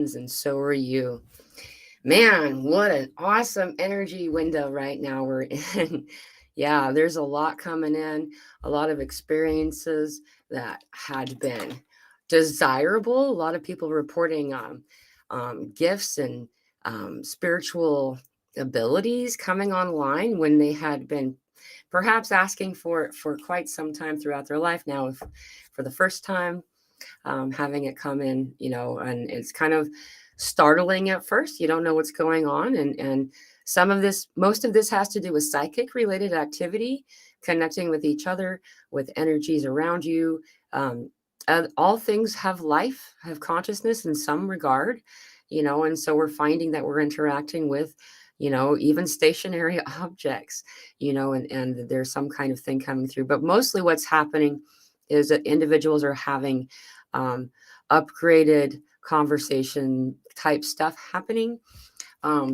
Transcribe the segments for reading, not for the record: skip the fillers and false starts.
and so are you. Man, what an awesome energy window right now we're in. Yeah, there's a lot coming in, a lot of experiences that had been desirable. A lot of people reporting gifts and spiritual abilities coming online when they had been perhaps asking for it for quite some time throughout their life. Now, if for the first time, having it come in, and it's kind of startling at first. You don't know what's going on. And most of this has to do with psychic related activity, connecting with each other, with energies around you. All things have life, have consciousness in some regard, and so we're finding that we're interacting with, even stationary objects, and there's some kind of thing coming through. But mostly what's happening is that individuals are having um, upgraded conversation type stuff happening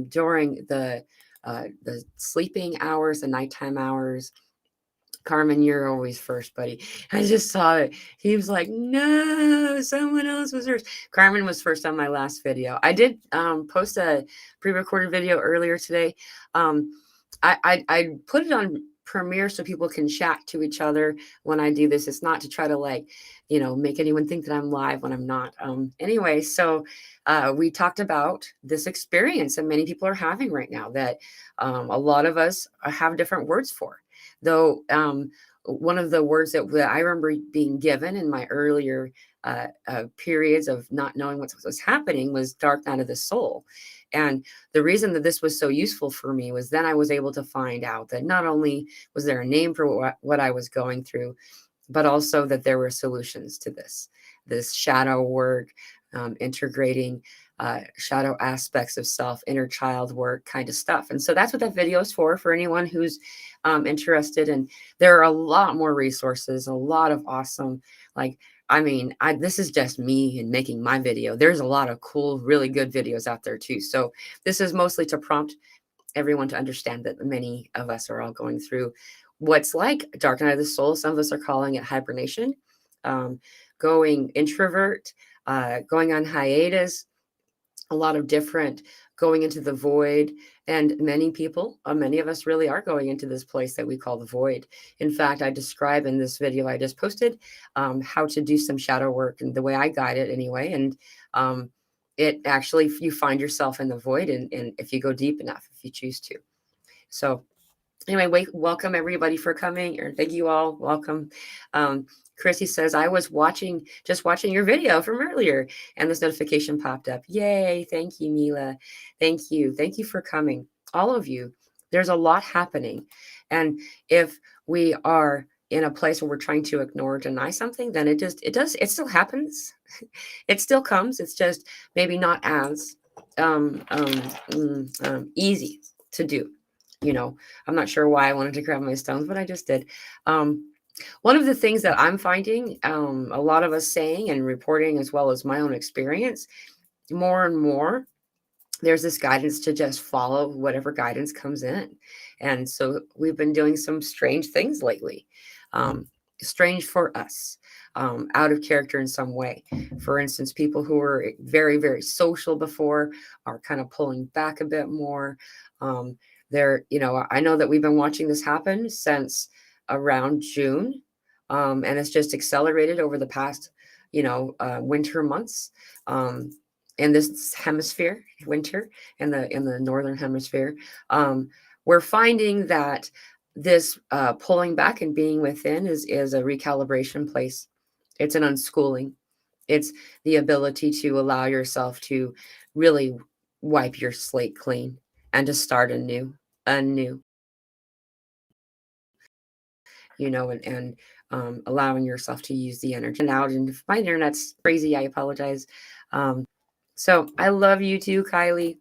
during the sleeping hours, the nighttime hours. Carmen, you're always first, buddy. I just saw it. He was like, no, someone else was first. Carmen was first on my last video. I did post a pre-recorded video earlier today. Um, I put it on Premiere so people can chat to each other when I do this. It's not to try to make anyone think that I'm live when I'm not. Anyway, so we talked about this experience that many people are having right now that a lot of us have different words for. Though one of the words that I remember being given in my earlier periods of not knowing what was happening was dark night of the soul. And the reason that this was so useful for me was then I was able to find out that not only was there a name for what I was going through, but also that there were solutions to this shadow work, integrating shadow aspects of self, inner child work kind of stuff. And so that's what that video is for anyone who's interested. And there are a lot more resources, a lot of awesome, this is just me and making my video. There's a lot of cool, really good videos out there too. So this is mostly to prompt everyone to understand that many of us are all going through what's like dark night of the soul. Some of us are calling it hibernation, going introvert, going on hiatus, a lot of different going into the void. And many of us really are going into this place that we call the void. In fact, I describe in this video I just posted how to do some shadow work and the way I guide it anyway. And it actually, you find yourself in the void, and if you go deep enough, if you choose to. So anyway, welcome everybody for coming, or thank you all. Welcome. Chrissy says, I was just watching your video from earlier and this notification popped up. Yay. Thank you, Mila. Thank you. Thank you for coming. All of you. There's a lot happening. And if we are in a place where we're trying to ignore or deny something, then it still happens. It still comes. It's just maybe not as easy to do. I'm not sure why I wanted to grab my stones, but I just did. One of the things that I'm finding a lot of us saying and reporting, as well as my own experience, more and more, there's this guidance to just follow whatever guidance comes in. And so we've been doing some strange things lately, strange for us, out of character in some way. For instance, people who were very, very social before are kind of pulling back a bit more. I know that we've been watching this happen since around June, and it's just accelerated over the past, winter months, in this hemisphere, winter in the northern hemisphere. We're finding that this pulling back and being within is a recalibration place. It's an unschooling. It's the ability to allow yourself to really wipe your slate clean and to start anew, and allowing yourself to use the energy. And out, and if my internet's crazy, I apologize. So I love you too, Kylie.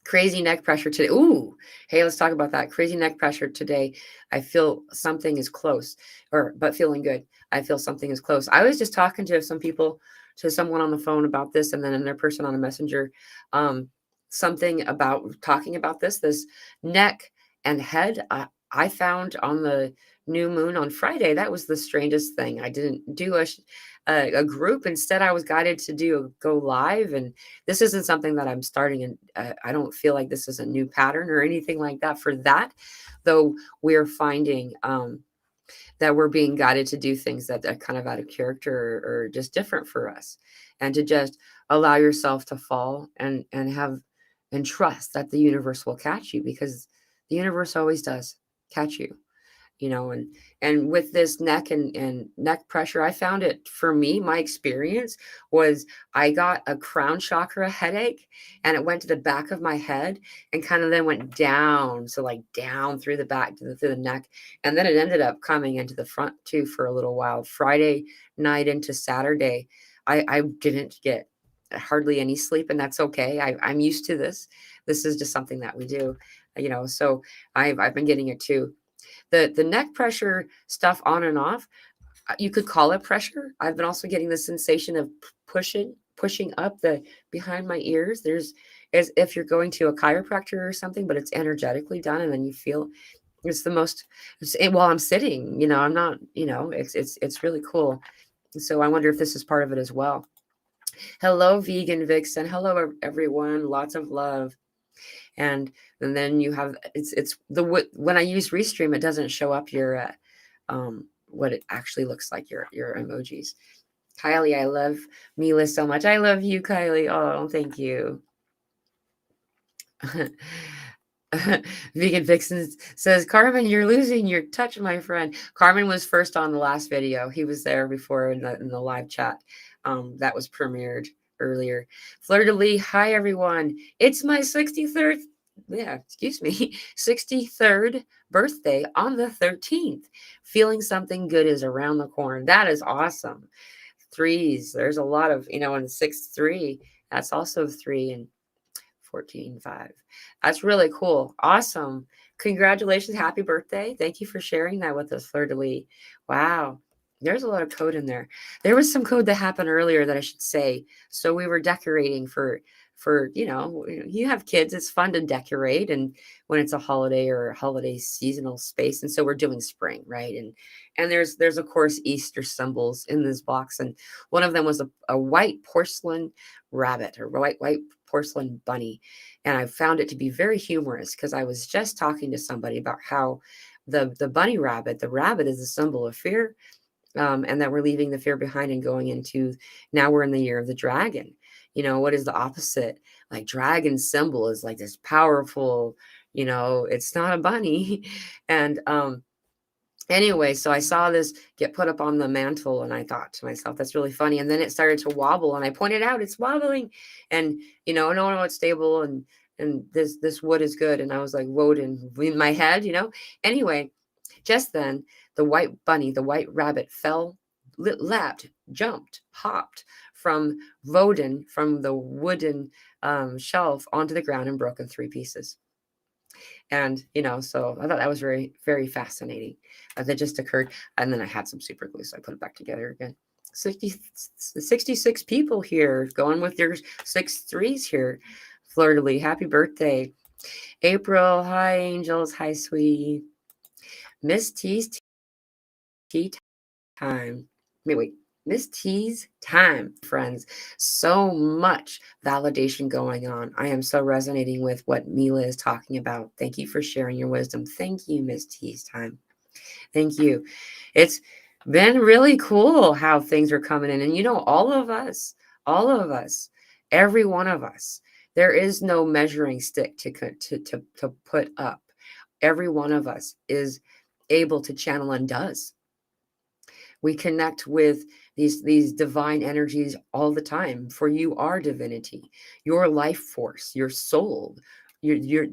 Crazy neck pressure today. Ooh, hey, let's talk about that. Crazy neck pressure today. I feel something is close, but feeling good. I feel something is close. I was just talking to someone on the phone about this, and then another person on a messenger, something about talking about this neck and head. I found on the new moon on Friday, that was the strangest thing. I didn't do a group. Instead, I was guided to go live. And this isn't something that I'm starting. And I don't feel like this is a new pattern or anything like that for that, though we're finding that we're being guided to do things that are kind of out of character or just different for us, and to just allow yourself to fall and have and trust that the universe will catch you, because the universe always does catch you, you know. And with this neck and neck pressure, I found it, for me, my experience was I got a crown chakra headache, and it went to the back of my head and kind of then went down, so like down through the back to through the neck, and then it ended up coming into the front too for a little while. Friday night into Saturday, I didn't get hardly any sleep, and that's okay. I'm used to this. This is just something that we do, you know. So I've been getting it too. The neck pressure stuff on and off, you could call it pressure. I've been also getting the sensation of pushing up the behind my ears. There's, as if you're going to a chiropractor or something, but it's energetically done, and then you feel it's the most while I'm sitting, you know. I'm not, you know, it's really cool. So I wonder if this is part of it as well. Hello, vegan vixen. Hello, everyone. Lots of love. And then you have, it's the when I use Restream, it doesn't show up your what it actually looks like, your emojis. Kylie, I love Mila so much. I love you, Kylie. Oh, thank you. Vegan Vixen says, Carmen, you're losing your touch, my friend. Carmen was first on the last video. He was there before in the live chat that was premiered earlier. Fleur de Lis, hi everyone. It's my 63rd, yeah, excuse me, 63rd birthday on the 13th. Feeling something good is around the corner. That is awesome. Threes, there's a lot of, you know, and 6-3, that's also 3, and 14-5. That's really cool. Awesome. Congratulations. Happy birthday. Thank you for sharing that with us, Fleur de Lis. Wow. There's a lot of code in there. There was some code that happened earlier that I should say. So we were decorating for, you know, you have kids, it's fun to decorate, and when it's a holiday or a holiday seasonal space. And so we're doing spring, right? And there's of course Easter symbols in this box. And one of them was a white porcelain rabbit, or white porcelain bunny. And I found it to be very humorous, because I was just talking to somebody about how the bunny rabbit, the rabbit, is a symbol of fear, and that we're leaving the fear behind and going into, now we're in the year of the dragon. You know, what is the opposite? Like, dragon symbol is like this powerful, you know, it's not a bunny. And anyway, so I saw this get put up on the mantle, and I thought to myself, that's really funny. And then it started to wobble, and I pointed out, it's wobbling. And, you know, no, it's stable, and this wood is good. And I was like, Woden in my head, you know. Anyway, just then, the white bunny, the white rabbit, fell, leapt, jumped, hopped from Woden, from the wooden shelf, onto the ground and broke in 3 pieces. And, you know, so I thought that was very, very fascinating. That just occurred. And then I had some super glue, so I put it back together again. 66 people here, going with your 6-3s here. Fleur de Lis, happy birthday. April, hi, angels. Hi, sweetie. Miss T's tea time. Wait. Miss T's time, friends. So much validation going on. I am so resonating with what Mila is talking about. Thank you for sharing your wisdom. Thank you, Miss T's time. Thank you. It's been really cool how things are coming in. And, you know, all of us, every one of us, there is no measuring stick to put up. Every one of us is able to channel, and does. We connect with these divine energies all the time. For you are divinity, your life force, your soul, your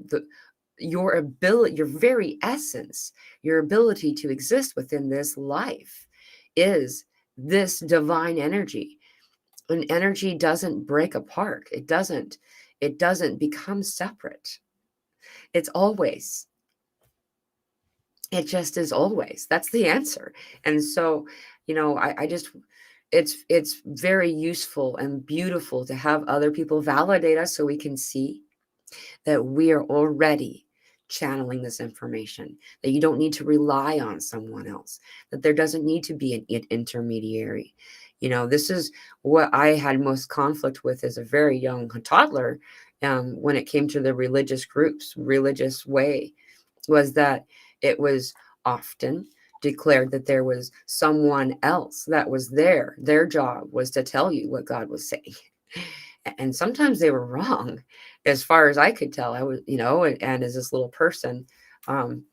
ability, your very essence, your ability to exist within this life is this divine energy. And energy doesn't break apart. It doesn't become separate. It's always, it just is always. That's the answer. And so, you know, I just, it's very useful and beautiful to have other people validate us, so we can see that we are already channeling this information, that you don't need to rely on someone else, that there doesn't need to be an intermediary. This is what I had most conflict with as a very young toddler, when it came to the religious groups, religious way, was that it was often declared that there was someone else that was there. Their job was to tell you what God was saying. And sometimes they were wrong, as far as I could tell. I was, and as this little person, um,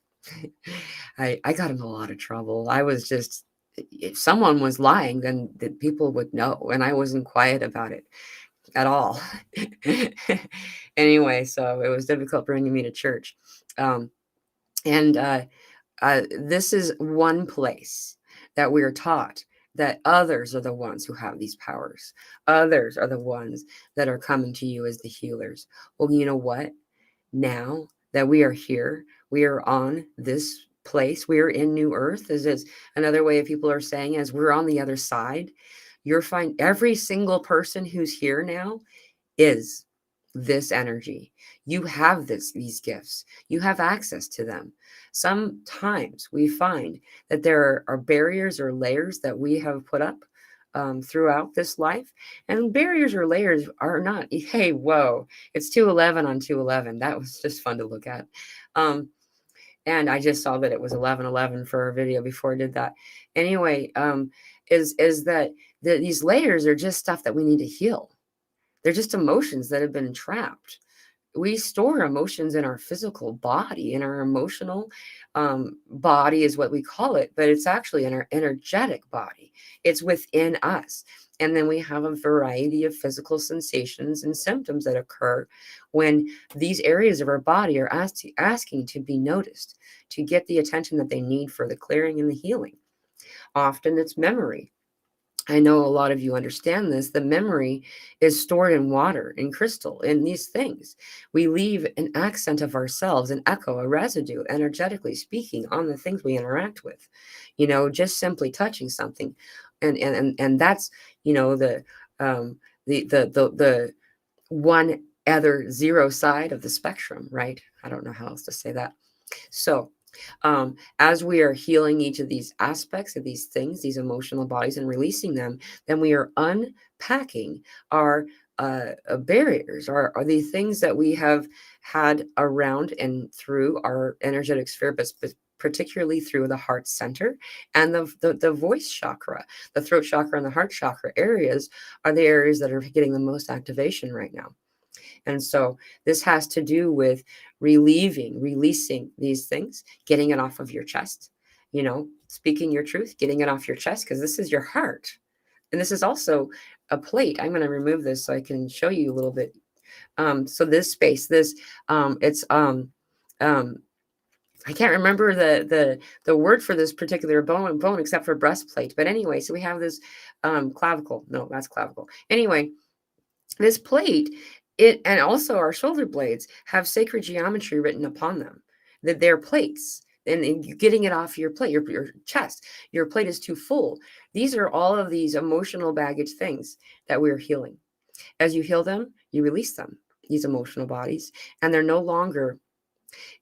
I got in a lot of trouble. I was just, if someone was lying, then the people would know, and I wasn't quiet about it at all. Anyway, so it was difficult bringing me to church. And This is one place that we are taught that others are the ones who have these powers. Others are the ones that are coming to you as the healers. Well, you know what? Now that we are here, we are on this place, we are in New Earth, is another way of people are saying, as we're on the other side. You're fine. Every single person who's here now is this energy. You have these gifts. You have access to them. Sometimes we find that there are barriers or layers that we have put up throughout this life, and barriers or layers are not. Hey, whoa! It's 211 on 211. That was just fun to look at. And I just saw that it was 1111 for our video before I did that. Anyway, is that these layers are just stuff that we need to heal. They're just emotions that have been trapped. We store emotions in our physical body, in our emotional body is what we call it, but it's actually in our energetic body. It's within us. And then we have a variety of physical sensations and symptoms that occur when these areas of our body are asking to be noticed, to get the attention that they need for the clearing and the healing. Often it's memory. I know a lot of you understand this. The memory is stored in water, in crystal, in these things. We leave an accent of ourselves, an echo, a residue, energetically speaking, on the things we interact with. Just simply touching something, and that's the one other zero side of the spectrum, right? I don't know how else to say that. So as we are healing each of these aspects of these things, these emotional bodies, and releasing them, then we are unpacking our barriers, are the things that we have had around and through our energetic sphere, but particularly through the heart center and the voice chakra. The throat chakra and the heart chakra areas are the areas that are getting the most activation right now. And so this has to do with releasing these things, getting it off of your chest, speaking your truth, getting it off your chest, because this is your heart. And this is also a plate. I'm going to remove this so I can show you a little bit. So this space, it's I can't remember the word for this particular bone except for breastplate. But anyway, so we have this clavicle. No, that's clavicle. Anyway, this plate, and also our shoulder blades have sacred geometry written upon them, that they're plates. And you're getting it off your plate, your chest. Your plate is too full. These are all of these emotional baggage things that we're healing. As you heal them, you release them, these emotional bodies, and they're no longer,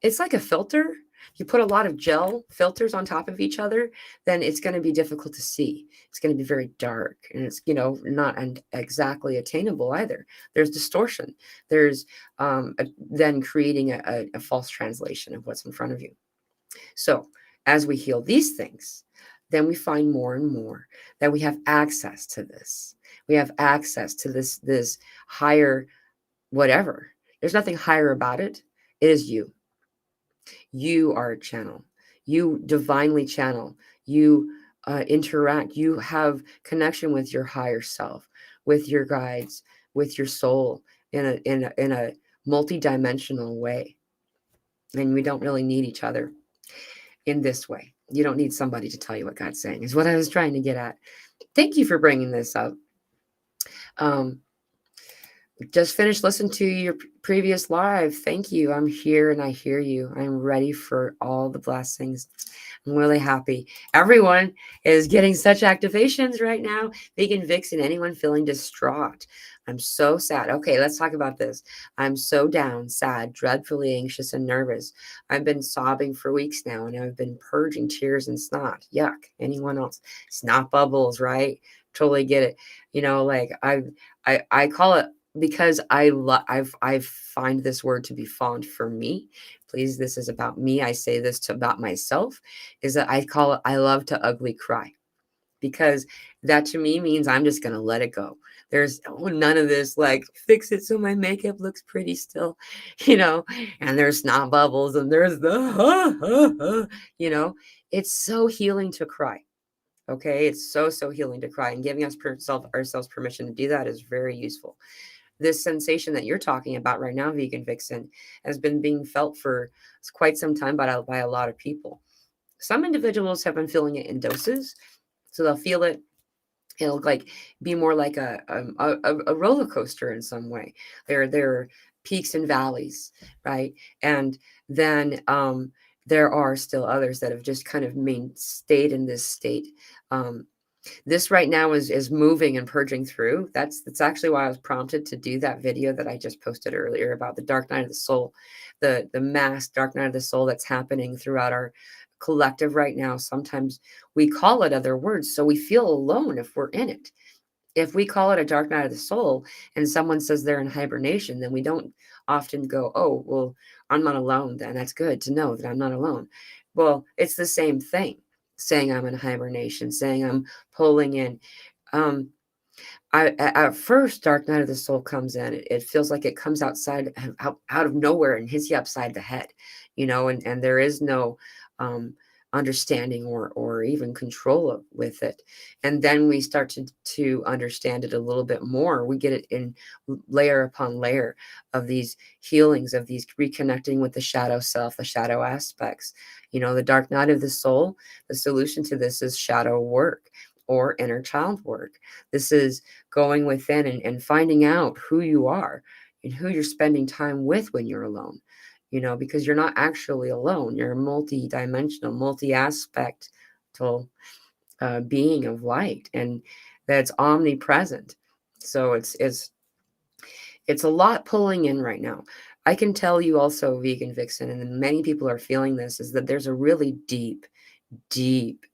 it's like a filter. You put a lot of gel filters on top of each other, then it's going to be difficult to see. It's going to be very dark, and it's, not exactly attainable either. There's distortion. There's then creating a false translation of what's in front of you. So as we heal these things, then we find more and more that we have access to this. We have access to this higher whatever. There's nothing higher about it. It is you. You are a channel. You divinely channel. You interact. You have connection with your higher self, with your guides, with your soul in a multi-dimensional way. And we don't really need each other in this way. You don't need somebody to tell you what God's saying, is what I was trying to get at. Thank you for bringing this up. Just finished listening to your previous live. Thank you. I'm here and I hear you. I'm ready for all the blessings. I'm really happy. Everyone is getting such activations right now. Vegan Vixen, anyone feeling distraught? I'm so sad. Okay, let's talk about this. I'm so down, sad, dreadfully anxious and nervous. I've been sobbing for weeks now, and I've been purging tears and snot. Yuck. Anyone else? Snot bubbles, right? totally get it. You know, like I call it, because I find this word to be fond for me. Please, this is about me. I say this to about myself, is that I call it, I love to ugly cry, because that to me means I'm just going to let it go. There's none of this like fix it so my makeup looks pretty still, you know, and there's snot bubbles and there's the, you know, it's so healing to cry. Okay. It's so healing to cry, and giving ourselves permission to do that is very useful. This sensation that you're talking about right now, Vegan Vixen, has been being felt for quite some time by a lot of people. Some individuals have been feeling it in doses. So they'll feel it. It'll like be more like a roller coaster in some way. There are peaks and valleys, right? And then there are still others that have just kind of stayed in this state. Um, this right now is moving and purging through. That's actually why I was prompted to do that video that I just posted earlier about the dark night of the soul, the mass dark night of the soul that's happening throughout our collective right now. Sometimes we call it other words, so we feel alone if we're in it. If we call it a dark night of the soul and someone says they're in hibernation, then we don't often go, oh, well, I'm not alone then. That's good to know that I'm not alone. Well, it's the same thing, saying I'm in hibernation, saying I'm pulling in. Um, at first, dark night of the soul comes in. It feels like it comes out of nowhere and hits you upside the head, you know, and there is no understanding or even control with it. And then we start to understand it a little bit more. We get it in layer upon layer of these healings, of these reconnecting with the shadow self, the shadow aspects. You know, the dark night of the soul, the solution to this is shadow work or inner child work. This is going within and finding out who you are and who you're spending time with when you're alone, you know, because you're not actually alone. You're a multi-dimensional, multi-aspectal being of light, and that's omnipresent. So it's a lot pulling in right now. I can tell you also, Vegan Vixen, and many people are feeling this, is that there's a really deep, deep,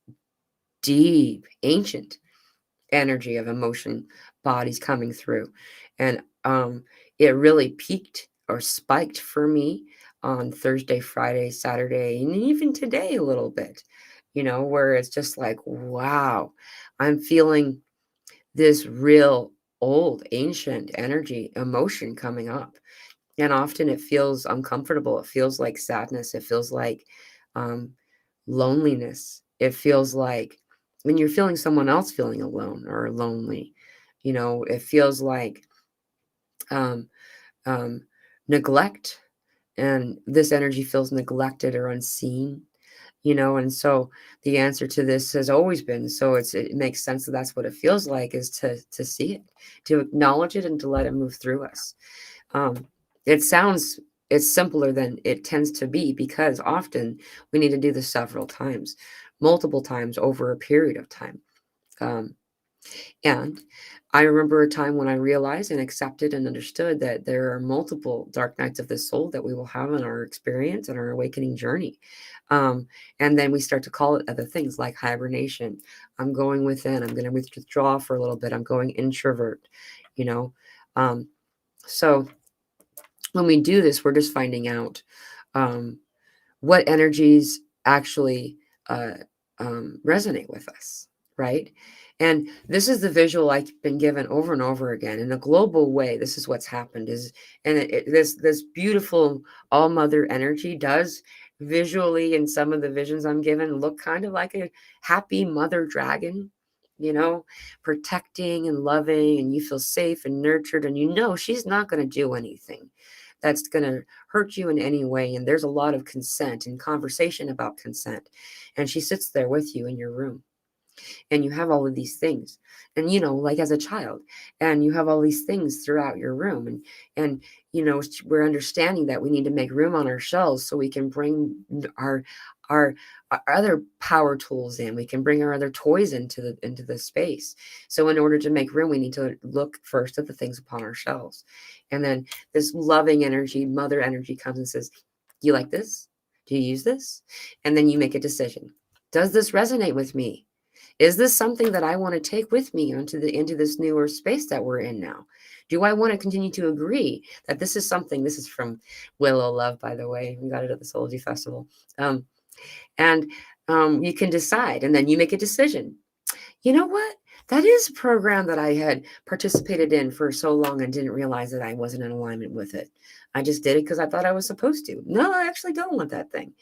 deep, ancient energy of emotion bodies coming through. And it really peaked or spiked for me on Thursday, Friday, Saturday, and even today a little bit, you know, where it's just like, wow, I'm feeling this real old ancient energy emotion coming up. And often it feels uncomfortable. It feels like sadness. It feels like um, loneliness. It feels like when you're feeling someone else feeling alone or lonely, you know, it feels like um, um, neglect. And this energy feels neglected or unseen, you know. And so the answer to this has always been, so it makes sense that that's what it feels like, is to see it, to acknowledge it, and to let it move through us. Um, it sounds it's simpler than it tends to be, because often we need to do this several times, multiple times over a period of time. Um, and I remember a time when I realized and accepted and understood that there are multiple dark nights of the soul that we will have in our experience and our awakening journey. And then we start to call it other things like hibernation. I'm going within. I'm going to withdraw for a little bit. I'm going introvert, you know. So when we do this, we're just finding out um, what energies actually uh, resonate with us, right? And this is the visual I've been given over and over again in a global way. This is what's happened is, and this beautiful all mother energy does visually, in some of the visions I'm given, look kind of like a happy mother dragon, you know, protecting and loving, and you feel safe and nurtured, and you know she's not going to do anything that's going to hurt you in any way. And there's a lot of consent and conversation about consent. And she sits there with you in your room, and you have all of these things, and you know, like as a child, and you have all these things throughout your room, and you know, we're understanding that we need to make room on our shelves so we can bring our our, our other power tools in. We can bring our other toys into the space. So in order to make room, we need to look first at the things upon our shelves, and then this loving energy, mother energy, comes and says, do you like this? Do you use this? And then you make a decision. Does this resonate with me? Is this something that I want to take with me into this newer space that we're in now? Do I want to continue to agree that this is something? This is from Willow Love, by the way. We got it at the Soulology Festival. And you can decide, and then you make a decision. You know what? That is a program that I had participated in for so long and didn't realize that I wasn't in alignment with it. I just did it because I thought I was supposed to. No, I actually don't want that thing.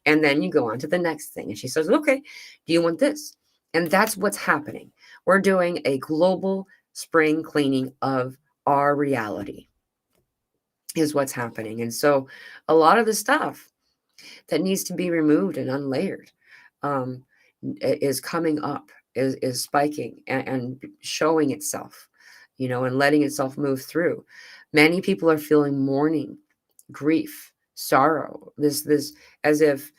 And then you go on to the next thing. And she says, okay, do you want this? And that's what's happening. We're doing a global spring cleaning of our reality, is what's happening. And so a lot of the stuff that needs to be removed and unlayered um, is coming up, is spiking and showing itself, and letting itself move through. Many people are feeling mourning, grief, sorrow, this as if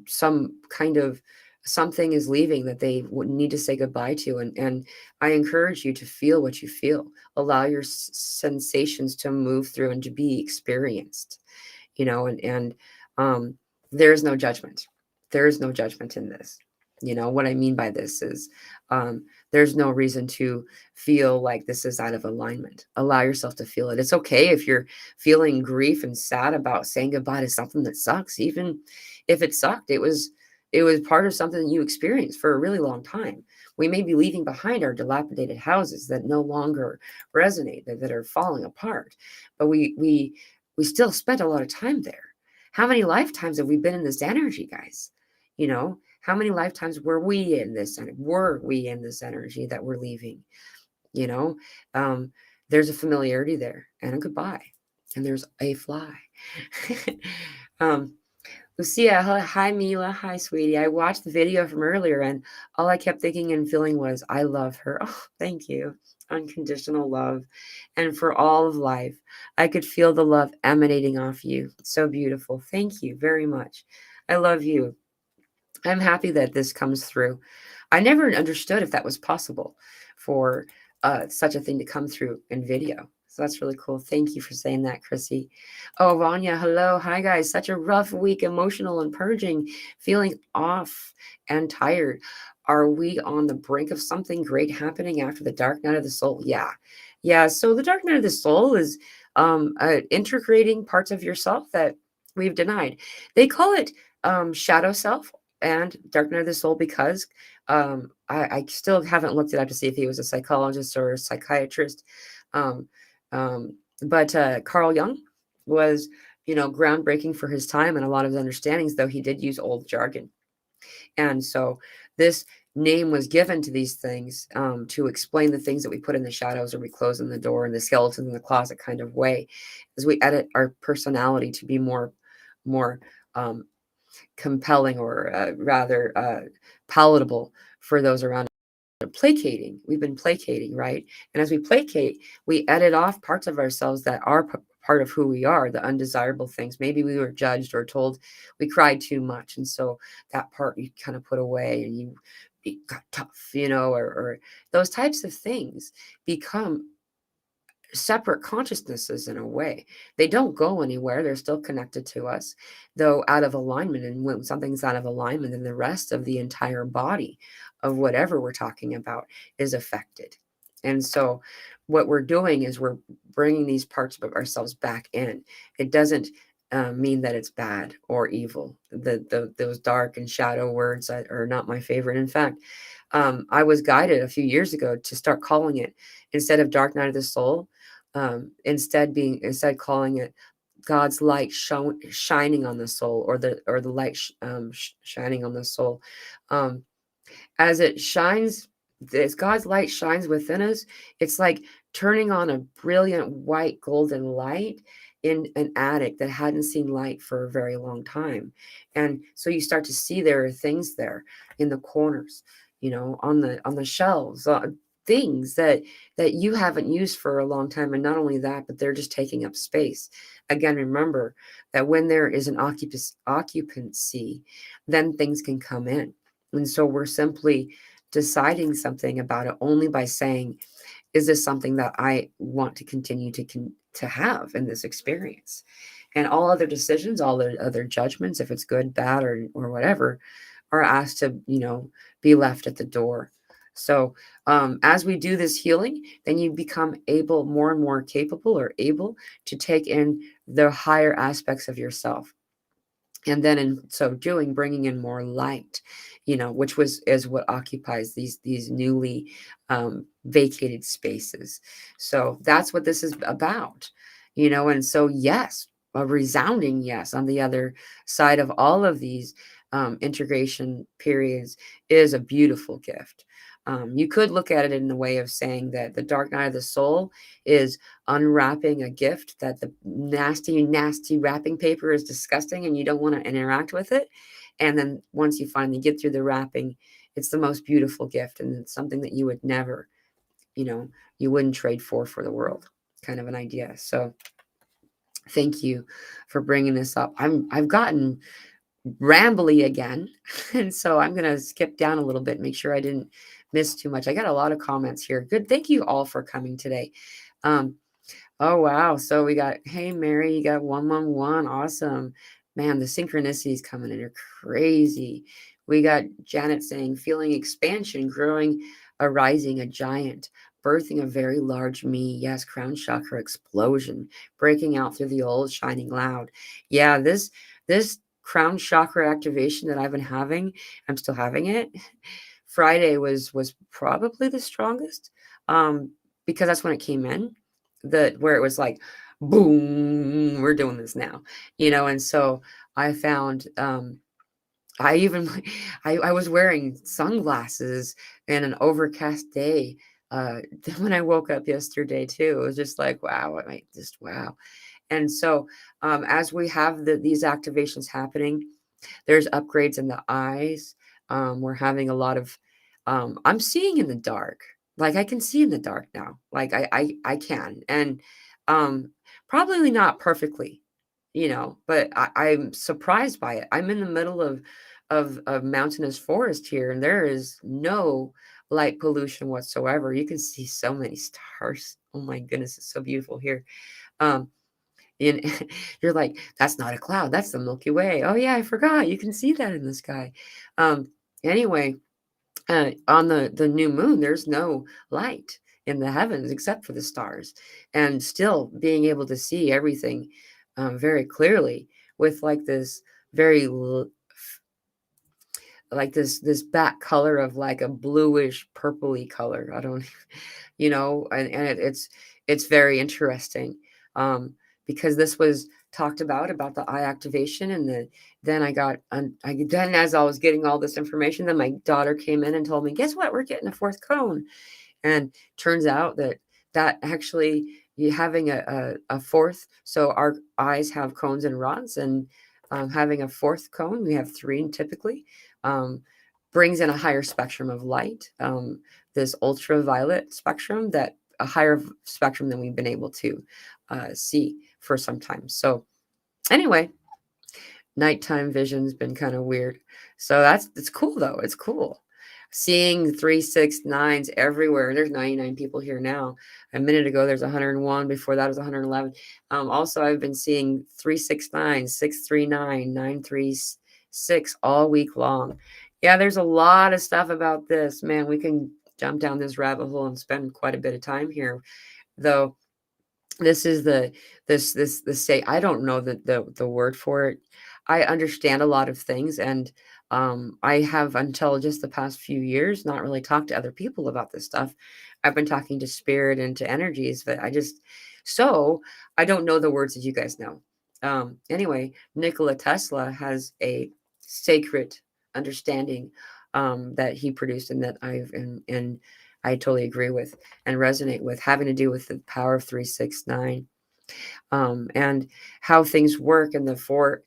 some kind of something is leaving that they would need to say goodbye to. And I encourage you to feel what you feel. Allow your sensations to move through and to be experienced, and um, there's no judgment. There is no judgment in this. What I mean by this is there's no reason to feel like this is out of alignment. Allow yourself to feel it. It's okay if you're feeling grief and sad about saying goodbye to something that sucks. Even if it sucked, it was part of something that you experienced for a really long time. We may be leaving behind our dilapidated houses that no longer resonate, that are falling apart, but we still spent a lot of time there. How many lifetimes have we been in this energy, guys? How many lifetimes were we in this energy that we're leaving? you know there's a familiarity there and a goodbye, and there's a fly. um Lucia, hi Mila, hi sweetie. I watched the video from earlier and all I kept thinking and feeling was, I love her. Oh, thank you. Unconditional love. And for all of life, I could feel the love emanating off you. So beautiful. Thank you very much. I love you. I'm happy that this comes through. I never understood if that was possible for such a thing to come through in video. So that's really cool. Thank you for saying that, Chrissy. Oh, Vanya, hello. Hi, guys. Such a rough week, emotional and purging, feeling off and tired. Are we on the brink of something great happening after the dark night of the soul? Yeah. Yeah. So the dark night of the soul is integrating parts of yourself that we've denied. They call it shadow self and dark night of the soul because I still haven't looked it up to see if he was a psychologist or a psychiatrist. Um, but Carl Jung was, groundbreaking for his time and a lot of his understandings, though he did use old jargon. And so this name was given to these things to explain the things that we put in the shadows or we close in the door and the skeleton in the closet kind of way, as we edit our personality to be more um, compelling or rather palatable for those around. Placating, we've been placating, right? And as we placate, we edit off parts of ourselves that are part of who we are, the undesirable things. Maybe we were judged or told we cried too much, and so that part you kind of put away and you got tough, or those types of things become separate consciousnesses in a way. They don't go anywhere. They're still connected to us, though out of alignment. And when something's out of alignment, then the rest of the entire body of whatever we're talking about is affected. And so what we're doing is we're bringing these parts of ourselves back in. It doesn't mean that it's bad or evil. Those dark and shadow words are not my favorite. In fact, I was guided a few years ago to start calling it, instead of dark night of the soul, instead calling it God's light shining on the soul, or the light shining on the soul. As it shines, as God's light shines within us, it's like turning on a brilliant white golden light in an attic that hadn't seen light for a very long time. And so you start to see there are things there in the corners, on the shelves, things that you haven't used for a long time. And not only that, but they're just taking up space. Again, remember that when there is an occupancy, then things can come in. And so we're simply deciding something about it only by saying, is this something that I want to continue to have in this experience? And all other decisions, all the other judgments, if it's good, bad, or whatever, are asked to, be left at the door. So as we do this healing, then you become more and more capable or able to take in the higher aspects of yourself, and then in so doing, bringing in more light, which is what occupies these newly vacated spaces. So that's what this is about. And so yes, a resounding yes on the other side of all of these integration periods is a beautiful gift. You could look at it in the way of saying that the dark night of the soul is unwrapping a gift that the nasty, nasty wrapping paper is disgusting and you don't want to interact with it. And then once you finally get through the wrapping, it's the most beautiful gift, and it's something that you would never, you wouldn't trade for the world, kind of an idea. So thank you for bringing this up. I've gotten rambly again. And so I'm going to skip down a little bit, make sure I didn't miss too much. I got a lot of comments here. Good. Thank you all for coming today. Oh, wow. So we got, hey, Mary, you got 111. Awesome. Man, the synchronicities coming in are crazy. We got Janet saying, feeling expansion, growing, arising, a giant, birthing a very large me. Yes, crown chakra explosion, breaking out through the old, shining loud. Yeah, this crown chakra activation that I've been having, I'm still having it. Friday was probably the strongest, because that's when it came in, where it was like, boom, we're doing this now, and so I found, I even I was wearing sunglasses in an overcast day when I woke up yesterday too. It was just like, wow, wow. And so as we have these activations happening, there's upgrades in the eyes. We're having a lot of, I'm seeing in the dark. Like I can see in the dark now. Like I can. And probably not perfectly, but I'm surprised by it. I'm in the middle of a mountainous forest here, and there is no light pollution whatsoever. You can see so many stars. Oh my goodness, it's so beautiful here. Um, and you're like, that's not a cloud, that's the Milky Way. Oh yeah, I forgot. You can see that in the sky. Anyway, on the new moon, there's no light in the heavens except for the stars, and still being able to see everything very clearly with like this very like this back color of like a bluish purpley color. I don't and it's very interesting, because this was talked about the eye activation, and then then as I was getting all this information, then my daughter came in and told me, guess what, we're getting a fourth cone. And turns out that actually you having a fourth, so our eyes have cones and rods, and having a fourth cone, we have three typically, um, brings in a higher spectrum of light, this ultraviolet spectrum, that a higher spectrum than we've been able to see for some time. So anyway, nighttime vision's been kind of weird. So it's cool though. It's cool. Seeing 369s everywhere. There's 99 people here now. A minute ago, there's 101. Before that was 111. Also, I've been seeing 369, 639, 936 all week long. Yeah, there's a lot of stuff about this. Man, we can jump down this rabbit hole and spend quite a bit of time here. Though this is the state. I don't know the word for it. I understand a lot of things, and I have, until just the past few years, not really talked to other people about this stuff. I've been talking to spirit and to energies, but I don't know the words that you guys know. Anyway, Nikola Tesla has a sacred understanding that he produced, and that and I totally agree with and resonate with, having to do with the power of 369, and how things work in the 4,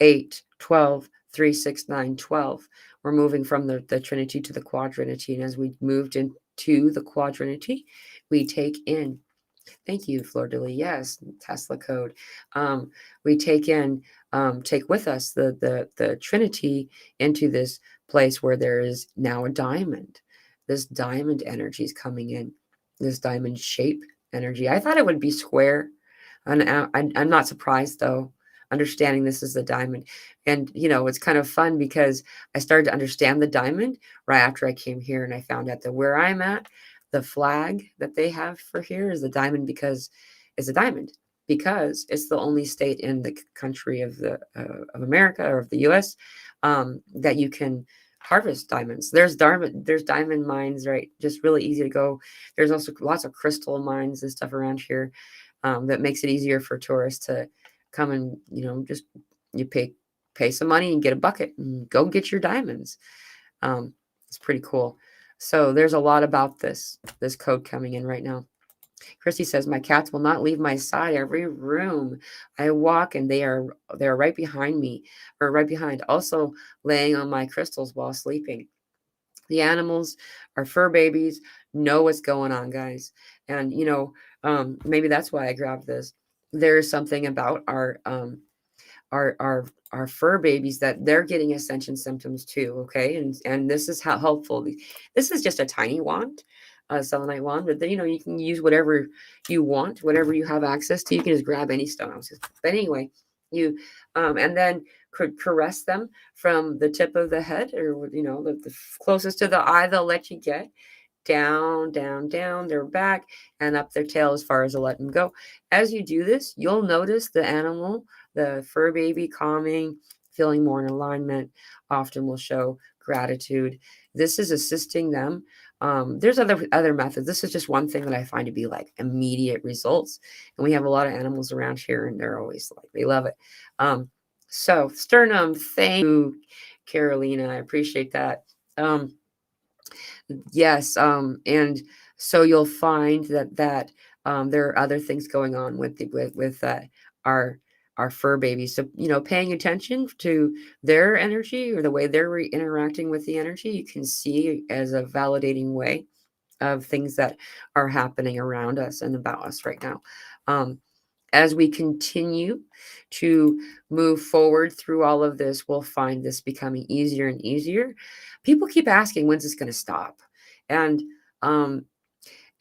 8, 12, 3, 6, 9, 12. We're moving from the Trinity to the Quadrinity. And as we moved into the Quadrinity, we take in, thank you, Fleur de Lis, yes, Tesla code. We take with us the Trinity into this place where there is now a diamond. This diamond energy is coming in, this diamond shape energy. I thought it would be square, and I'm not surprised though. understanding this is the diamond. And, it's kind of fun because I started to understand the diamond right after I came here, and I found out that where I'm at, the flag that they have for here is the diamond because it's a diamond because it's the only state in the country of of America or of the U.S. That you can harvest diamonds. There's diamond mines, right? Just really easy to go. There's also lots of crystal mines and stuff around here, that makes it easier for tourists to come and, just you pay some money and get a bucket and go get your diamonds. It's pretty cool. So there's a lot about this code coming in right now. Christy says, my cats will not leave my side. Every room I walk and they're right behind me, or right behind, also laying on my crystals while sleeping. The animals, our fur babies, know what's going on, guys. And maybe that's why I grabbed this. There's something about our fur babies that they're getting ascension symptoms too. Okay, and this is how helpful. This is just a tiny wand, a selenite wand, but then, you can use whatever you want, whatever you have access to. You can just grab any stone. But anyway, you and then could caress them from the tip of the head, or the closest to the eye they'll let you get, down, down, down their back, and up their tail as far as they'll let them go. As you do this, you'll notice the animal, the fur baby, calming, feeling more in alignment, often will show gratitude. This is assisting them. There's other methods. This is just one thing that I find to be like immediate results. And we have a lot of animals around here, and they're always like, they love it. So sternum, thank you, Carolina. I appreciate that. Yes, and so you'll find that there are other things going on with our our fur babies. So, paying attention to their energy or the way they're interacting with the energy, you can see as a validating way of things that are happening around us and about us right now. As we continue to move forward through all of this, we'll find this becoming easier and easier. People keep asking, when's this going to stop? And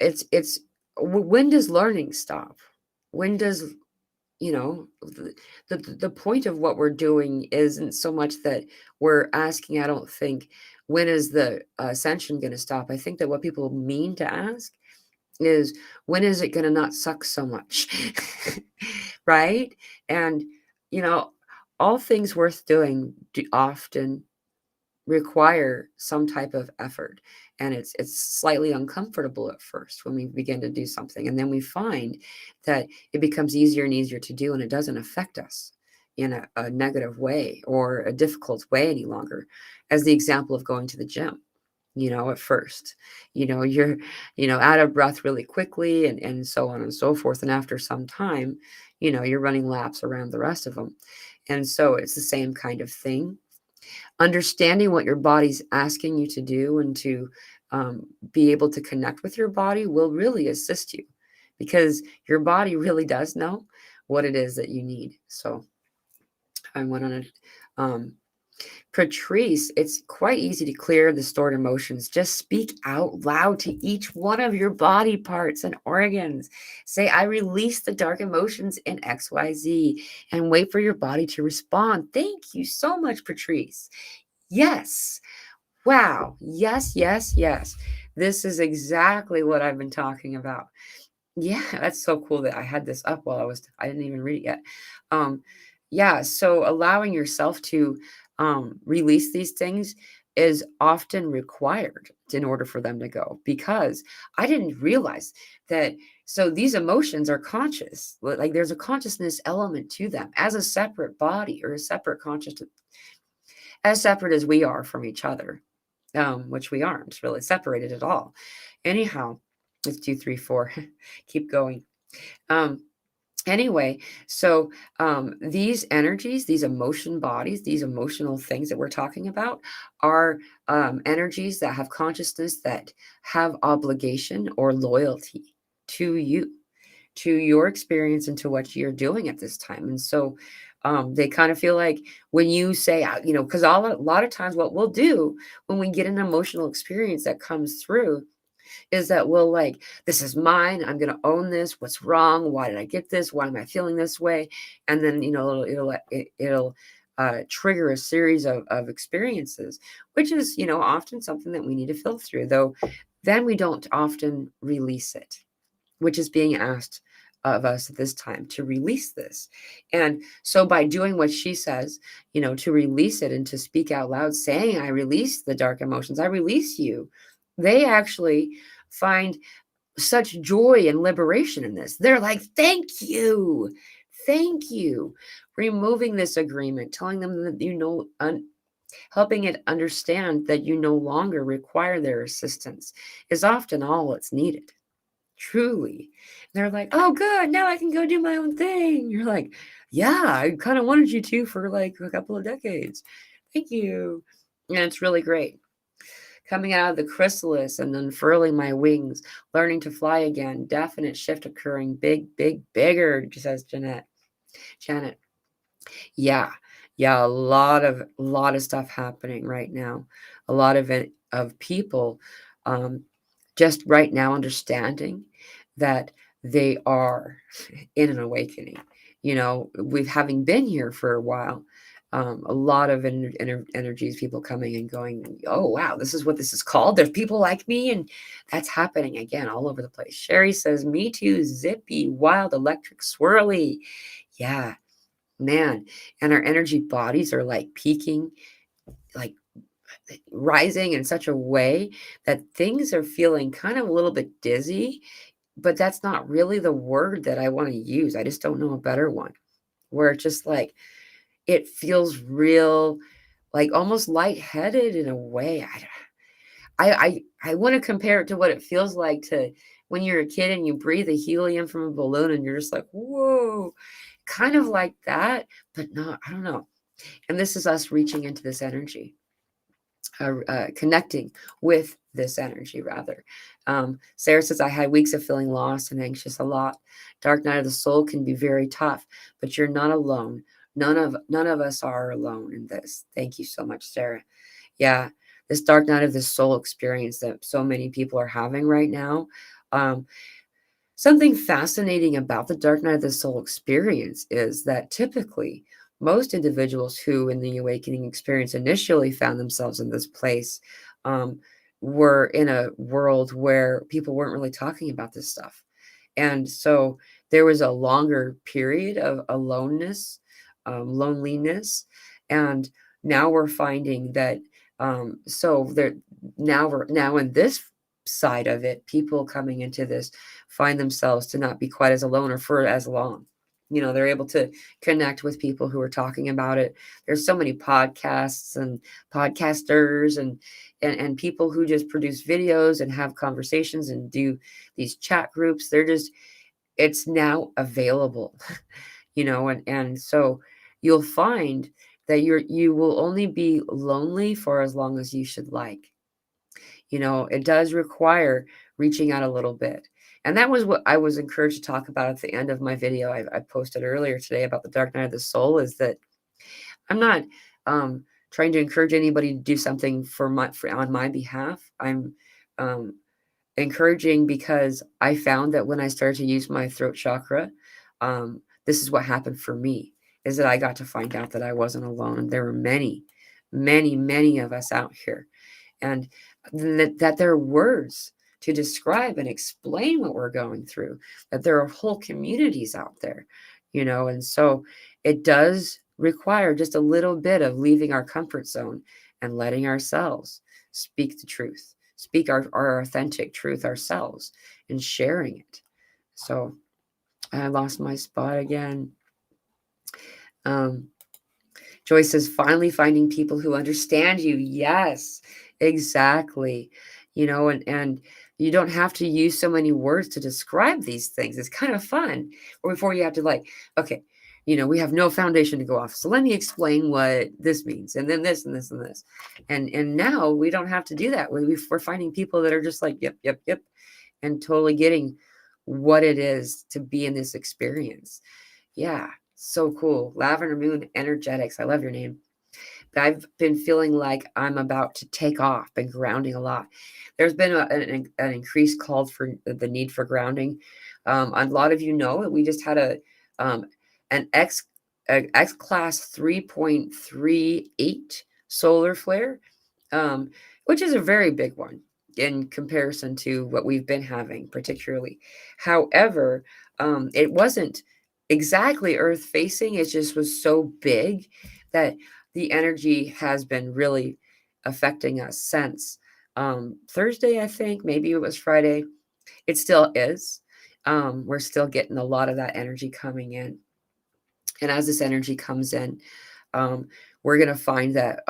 it's when does learning stop? When does the point of what we're doing isn't so much that we're asking, I don't think, when is the ascension going to stop? I think that what people mean to ask is, when is it going to not suck so much? Right? And, all things worth doing often require some type of effort, and it's slightly uncomfortable at first when we begin to do something, and then we find that it becomes easier and easier to do, and it doesn't affect us in a negative way or a difficult way any longer. As the example of going to the gym, at first, you're out of breath really quickly, and so on and so forth, and after some time, you're running laps around the rest of them. And so it's the same kind of thing. Understanding what your body's asking you to do and to be able to connect with your body will really assist you, because your body really does know what it is that you need. So I went on a Patrice, it's quite easy to clear the stored emotions. Just speak out loud to each one of your body parts and organs. Say, I release the dark emotions in XYZ, and wait for your body to respond. Thank you so much, Patrice. Yes. Wow. Yes, yes, yes. This is exactly what I've been talking about. Yeah, that's so cool that I had this up while I didn't even read it yet. Yeah, so allowing yourself to release these things is often required in order for them to go, because I didn't realize that. So these emotions are conscious, like there's a consciousness element to them as a separate body, or a separate consciousness, as separate as we are from each other, which we aren't really separated at all. Anyhow, it's 2, 3, 4. Keep going. Anyway, so these energies, these emotion bodies, these emotional things that we're talking about are energies that have consciousness, that have obligation or loyalty to you, to your experience, and to what you're doing at this time. And so they kind of feel like when you say, because a lot of times what we'll do when we get an emotional experience that comes through, is that we'll like, this is mine. I'm going to own this. What's wrong? Why did I get this? Why am I feeling this way? And then, it'll trigger a series of experiences, which is, often something that we need to feel through, though then we don't often release it, which is being asked of us at this time to release this. And so by doing what she says, to release it and to speak out loud, saying, I release the dark emotions, I release you, they actually find such joy and liberation in this. They're like, thank you. Thank you. Removing this agreement, telling them that, helping it understand that you no longer require their assistance is often all that's needed. Truly. They're like, oh, good. Now I can go do my own thing. You're like, yeah, I kind of wanted you to for like a couple of decades. Thank you. And it's really great. Coming out of the chrysalis and unfurling my wings, learning to fly again, definite shift occurring, big, big, bigger, says Janet. Yeah. Yeah, a lot of stuff happening right now. A lot of it, of people just right now understanding that they are in an awakening. We've having been here for a while. A lot of energies, people coming and going, oh, wow, this is what this is called. There's people like me. And that's happening again all over the place. Sherry says, me too, zippy, wild, electric, swirly. Yeah, man. And our energy bodies are like peaking, like rising in such a way that things are feeling kind of a little bit dizzy, but that's not really the word that I want to use. I just don't know a better one, where it's just like, it feels real, like almost lightheaded in a way. I want to compare it to what it feels like to when you're a kid and you breathe the helium from a balloon and you're just like, whoa, kind of like that, but not, I don't know. And this is us reaching into this energy, connecting with this energy rather. Sarah says, I had weeks of feeling lost and anxious a lot. Dark night of the soul can be very tough, but you're not alone. None of us are alone in this. Thank you so much, Sarah. Yeah, this dark night of the soul experience that so many people are having right now. Something fascinating about the dark night of the soul experience is that typically most individuals who in the awakening experience initially found themselves in this place were in a world where people weren't really talking about this stuff. And so there was a longer period of aloneness, loneliness. And now we're finding that, so there, now in this side of it, people coming into this find themselves to not be quite as alone or for as long. They're able to connect with people who are talking about it. There's so many podcasts and podcasters and people who just produce videos and have conversations and do these chat groups. It's now available, and so you'll find that you will only be lonely for as long as you should like. It does require reaching out a little bit. And that was what I was encouraged to talk about at the end of my video I posted earlier today about the dark night of the soul, is that I'm not trying to encourage anybody to do something on my behalf. I'm encouraging because I found that when I started to use my throat chakra, this is what happened for me, is that I got to find out that I wasn't alone. There were many, many, many of us out here. And that there are words to describe and explain what we're going through, that there are whole communities out there, and so it does require just a little bit of leaving our comfort zone and letting ourselves speak the truth, speak our authentic truth ourselves and sharing it. So I lost my spot again. Joyce says, finally finding people who understand you. Yes, exactly. And you don't have to use so many words to describe these things. It's kind of fun. Or before you have to like, okay, we have no foundation to go off. So let me explain what this means. And then this and this and this. And now we don't have to do that. We're finding people that are just like, yep, yep, yep. And totally getting what it is to be in this experience. Yeah. So cool. Lavender Moon Energetics. I love your name. I've been feeling like I'm about to take off, been grounding a lot. There's been an increased call for the need for grounding. A lot of you know that we just had um, an X class 3.38 solar flare, um, which is a very big one in comparison to what we've been having, particularly. However, it wasn't exactly Earth facing. It just was so big that the energy has been really affecting us since Thursday, I think. Maybe it was Friday. It still is. We're still getting a lot of that energy coming in. And as this energy comes in, um, we're going to find that.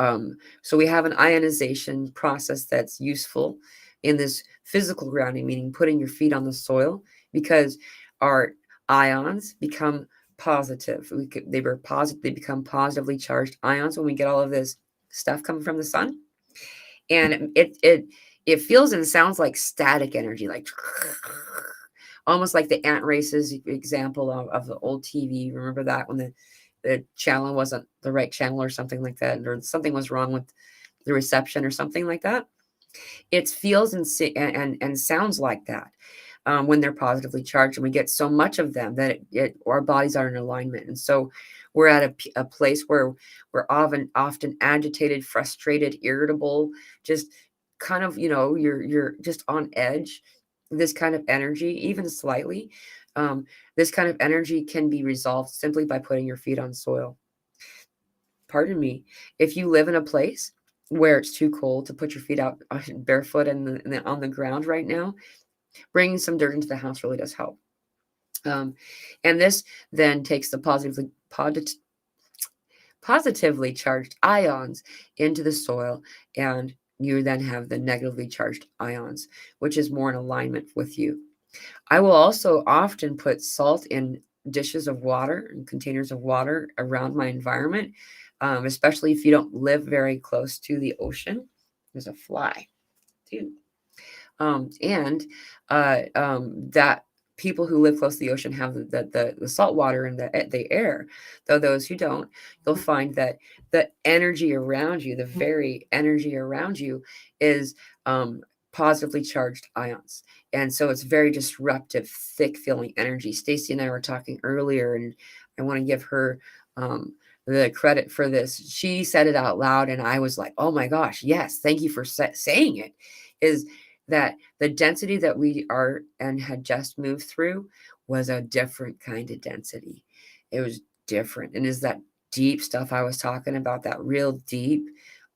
So we have an ionization process that's useful in this physical grounding, meaning putting your feet on the soil, because our ions become positive. They become positively charged ions when we get all of this stuff coming from the sun, and it feels and sounds like static energy, like almost like the ant races example of the old TV. Remember that when the channel wasn't the right channel or something like that, or something was wrong with the reception or something like that. It feels and sounds like that when they're positively charged, and we get so much of them that our bodies are in alignment. And so we're at a place where we're often agitated, frustrated, irritable, just kind of, you're just on edge. This kind of energy, even slightly, this kind of energy can be resolved simply by putting your feet on soil. Pardon me. If you live in a place where it's too cold to put your feet out barefoot on the ground right now, bringing some dirt into the house really does help. And this then takes the positively charged ions into the soil, and you then have the negatively charged ions, which is more in alignment with you. I will also often put salt in dishes of water and containers of water around my environment, especially if you don't live very close to the ocean. There's a fly, dude. And that people who live close to the ocean have the salt water in the air. Though those who don't, you'll find that the energy around you, the very energy around you, is positively charged ions. And so it's very disruptive, thick feeling energy. Stacy and I were talking earlier, and I want to give her the credit for this. She said it out loud, and I was like, oh my gosh, yes, thank you for saying it. Is that the density that we are and had just moved through was a different kind of density. It was different. And is that deep stuff I was talking about, that real deep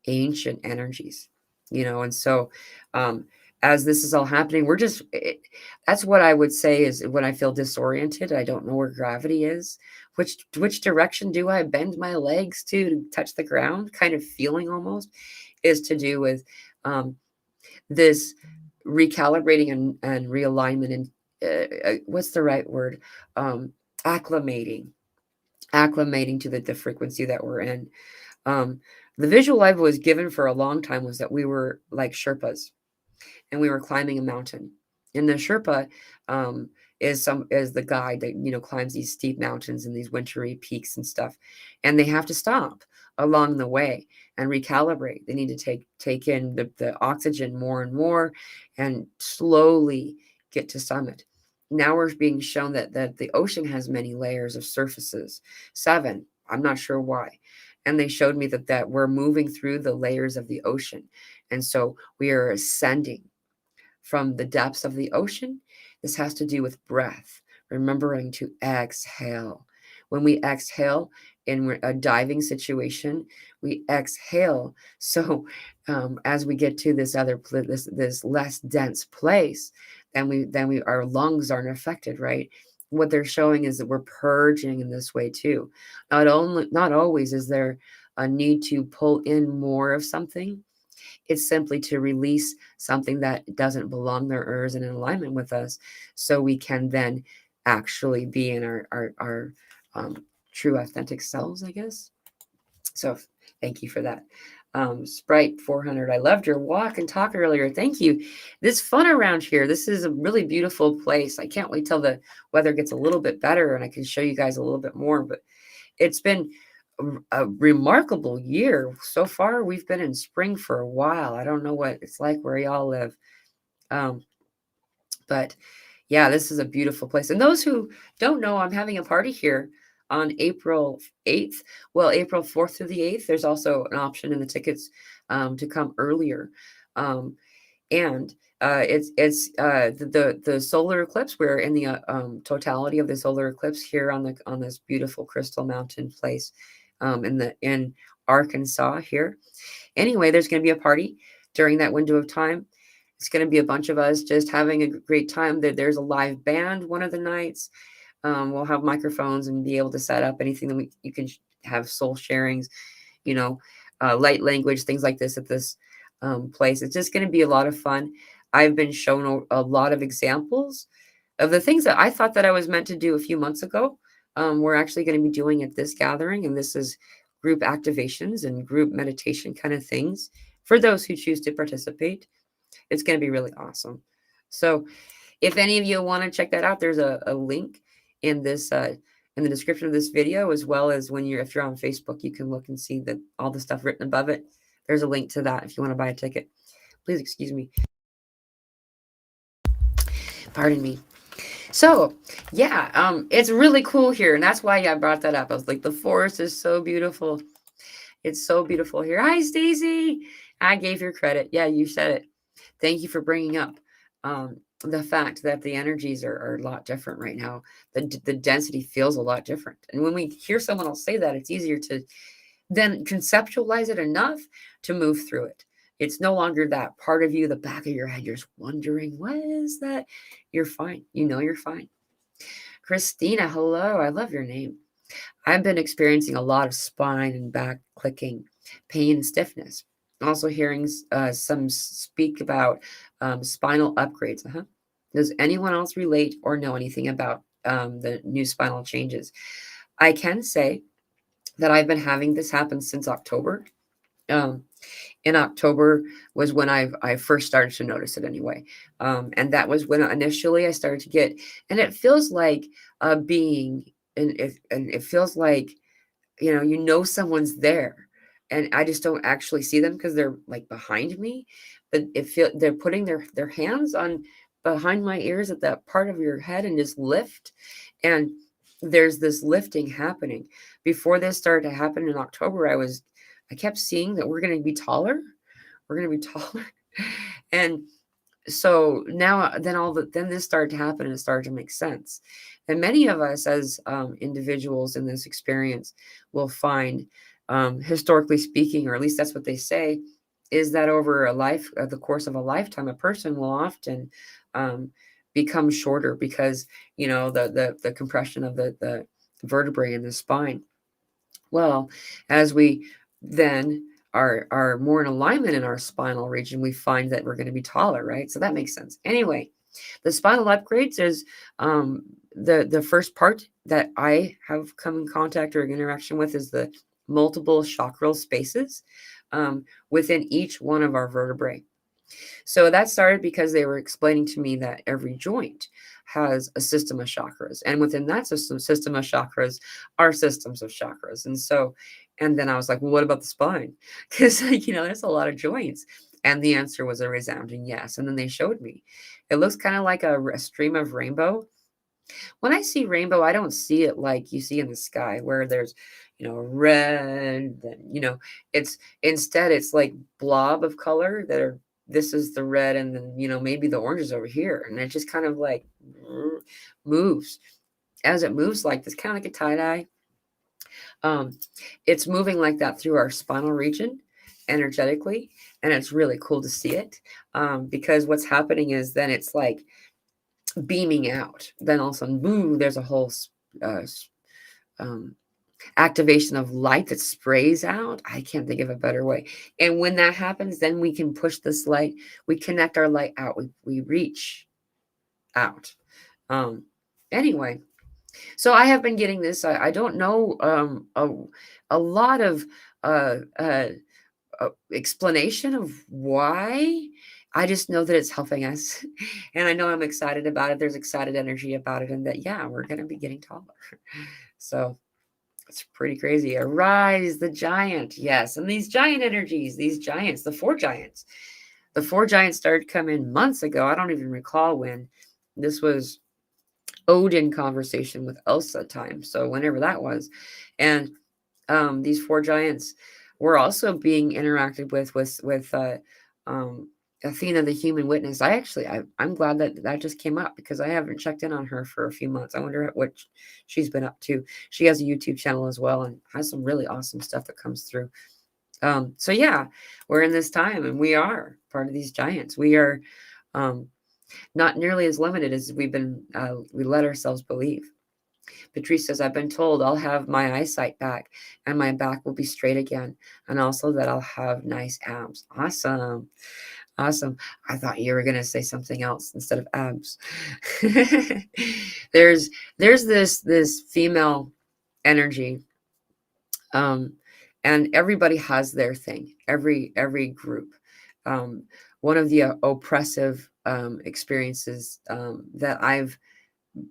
ancient energies, and so as this is all happening, that's what I would say is when I feel disoriented, I don't know where gravity is. Which direction do I bend my legs to touch the ground, kind of feeling almost, is to do with this recalibrating and realignment, and what's the right word, acclimating to the frequency that we're in. The visual I was given for a long time was that we were like Sherpas, and we were climbing a mountain, and the Sherpa is the guide that climbs these steep mountains and these wintry peaks and stuff, and they have to stop along the way and recalibrate. They need to take in the oxygen more and more, and slowly get to summit. Now we're being shown that the ocean has many layers of surfaces, 7. I'm not sure why. And they showed me that we're moving through the layers of the ocean, and so we are ascending from the depths of the ocean. This has to do with breath, remembering to exhale. When we exhale in a diving situation, we exhale. So as we get to this this less dense place, then our lungs aren't affected, right? What they're showing is that we're purging in this way too. Not always is there a need to pull in more of something. It's simply to release something that doesn't belong there or isn't in alignment with us, so we can then actually be in our true authentic selves, I guess. So thank you for that. Sprite 400, I loved your walk and talk earlier. Thank you. This fun around here. This is a really beautiful place. I can't wait till the weather gets a little bit better and I can show you guys a little bit more. But it's been a remarkable year. So far, we've been in spring for a while. I don't know what it's like where y'all live. Um, but yeah, this is a beautiful place. And those who don't know, I'm having a party here on April 8th. Well, April 4th through the 8th. There's also an option in the tickets to come earlier. Um, and it's the solar eclipse. We're in the totality of the solar eclipse here on this beautiful crystal mountain place in Arkansas here. Anyway, there's going to be a party during that window of time. It's going to be a bunch of us just having a great time. There's a live band one of the nights. We'll have microphones and be able to set up anything that you can have soul sharings, you know, light language, things like this at this place. It's just going to be a lot of fun. I've been shown a lot of examples of the things that I thought that I was meant to do a few months ago. We're actually going to be doing at this gathering, and this is group activations and group meditation kind of things for those who choose to participate. It's going to be really awesome. So if any of you want to check that out, there's a link in this in the description of this video, as well as if you're on Facebook, you can look and see that all the stuff written above it. There's a link to that if you want to buy a ticket. Please excuse me. Pardon me. So yeah, it's really cool here, and that's why I brought that up. I was like, the forest is so beautiful. It's so beautiful here. Hi, Stacy. I gave your credit. Yeah, you said it. Thank you for bringing up the fact that the energies are a lot different right now. The density feels a lot different. And when we hear someone else say that, it's easier to then conceptualize it enough to move through it. It's no longer that part of you, the back of your head, you're just wondering, what is that? You're fine. You know you're fine. Christina, hello. I love your name. I've been experiencing a lot of spine and back clicking, pain, and stiffness. Also hearing some speak about spinal upgrades. Does anyone else relate or know anything about the new spinal changes? I can say that I've been having this happen since October. In October was when I first started to notice it anyway. And that was when initially I started to get, and it feels like a being, and it feels like, someone's there, and I just don't actually see them because they're like behind me, but they're putting their hands on behind my ears at that part of your head and just lift, and there's this lifting happening. Before this started to happen in October, I kept seeing that we're going to be taller. We're going to be taller. And so now, then this started to happen, and it started to make sense. And many of us as individuals in this experience will find, historically speaking, or at least that's what they say, is that over the course of a lifetime, a person will often become shorter because, the compression of the vertebrae in the spine. Well, as we then are more in alignment in our spinal region, we find that we're going to be taller, right? So that makes sense. Anyway, the spinal upgrades is the first part that I have come in contact or interaction with is the multiple chakral spaces within each one of our vertebrae. So that started because they were explaining to me that every joint has a system of chakras, and within that system of chakras are systems of chakras. And then I was like, well, what about the spine? Because there's a lot of joints. And the answer was a resounding yes. And then they showed me. It looks kind of like a stream of rainbow. When I see rainbow, I don't see it like you see in the sky where there's, red, it's like blob of color this is the red, and then, maybe the orange is over here. And it just kind of like moves. As it moves like this, kind of like a tie-dye. It's moving like that through our spinal region energetically. And it's really cool to see it because what's happening is then it's like beaming out. Then all of a sudden, boom, there's a whole activation of light that sprays out. I can't think of a better way. And when that happens, then we can push this light. We connect our light out. We reach out. Anyway, so I have been getting this. I don't know a lot of explanation of why. I just know that it's helping us, and I know I'm excited about it. There's excited energy about it, and that we're going to be getting taller. So It's pretty crazy. Arise, the giant. Yes. And these giant energies, these giants, the four giants. The four giants started coming months ago. I don't even recall when. This was Odin conversation with Elsa time. So whenever that was. And these four giants were also being interacted with Athena, the human witness. I'm glad that that just came up because I haven't checked in on her for a few months. I wonder what she's been up to. She has a YouTube channel as well and has some really awesome stuff that comes through. So yeah, we're in this time and we are part of these giants. We are not nearly as limited as we let ourselves believe. Patrice says, I've been told I'll have my eyesight back and my back will be straight again. And also that I'll have nice abs. Awesome. Awesome. I thought you were going to say something else instead of abs. there's this female energy. And everybody has their thing, every group. One of the oppressive experiences that I've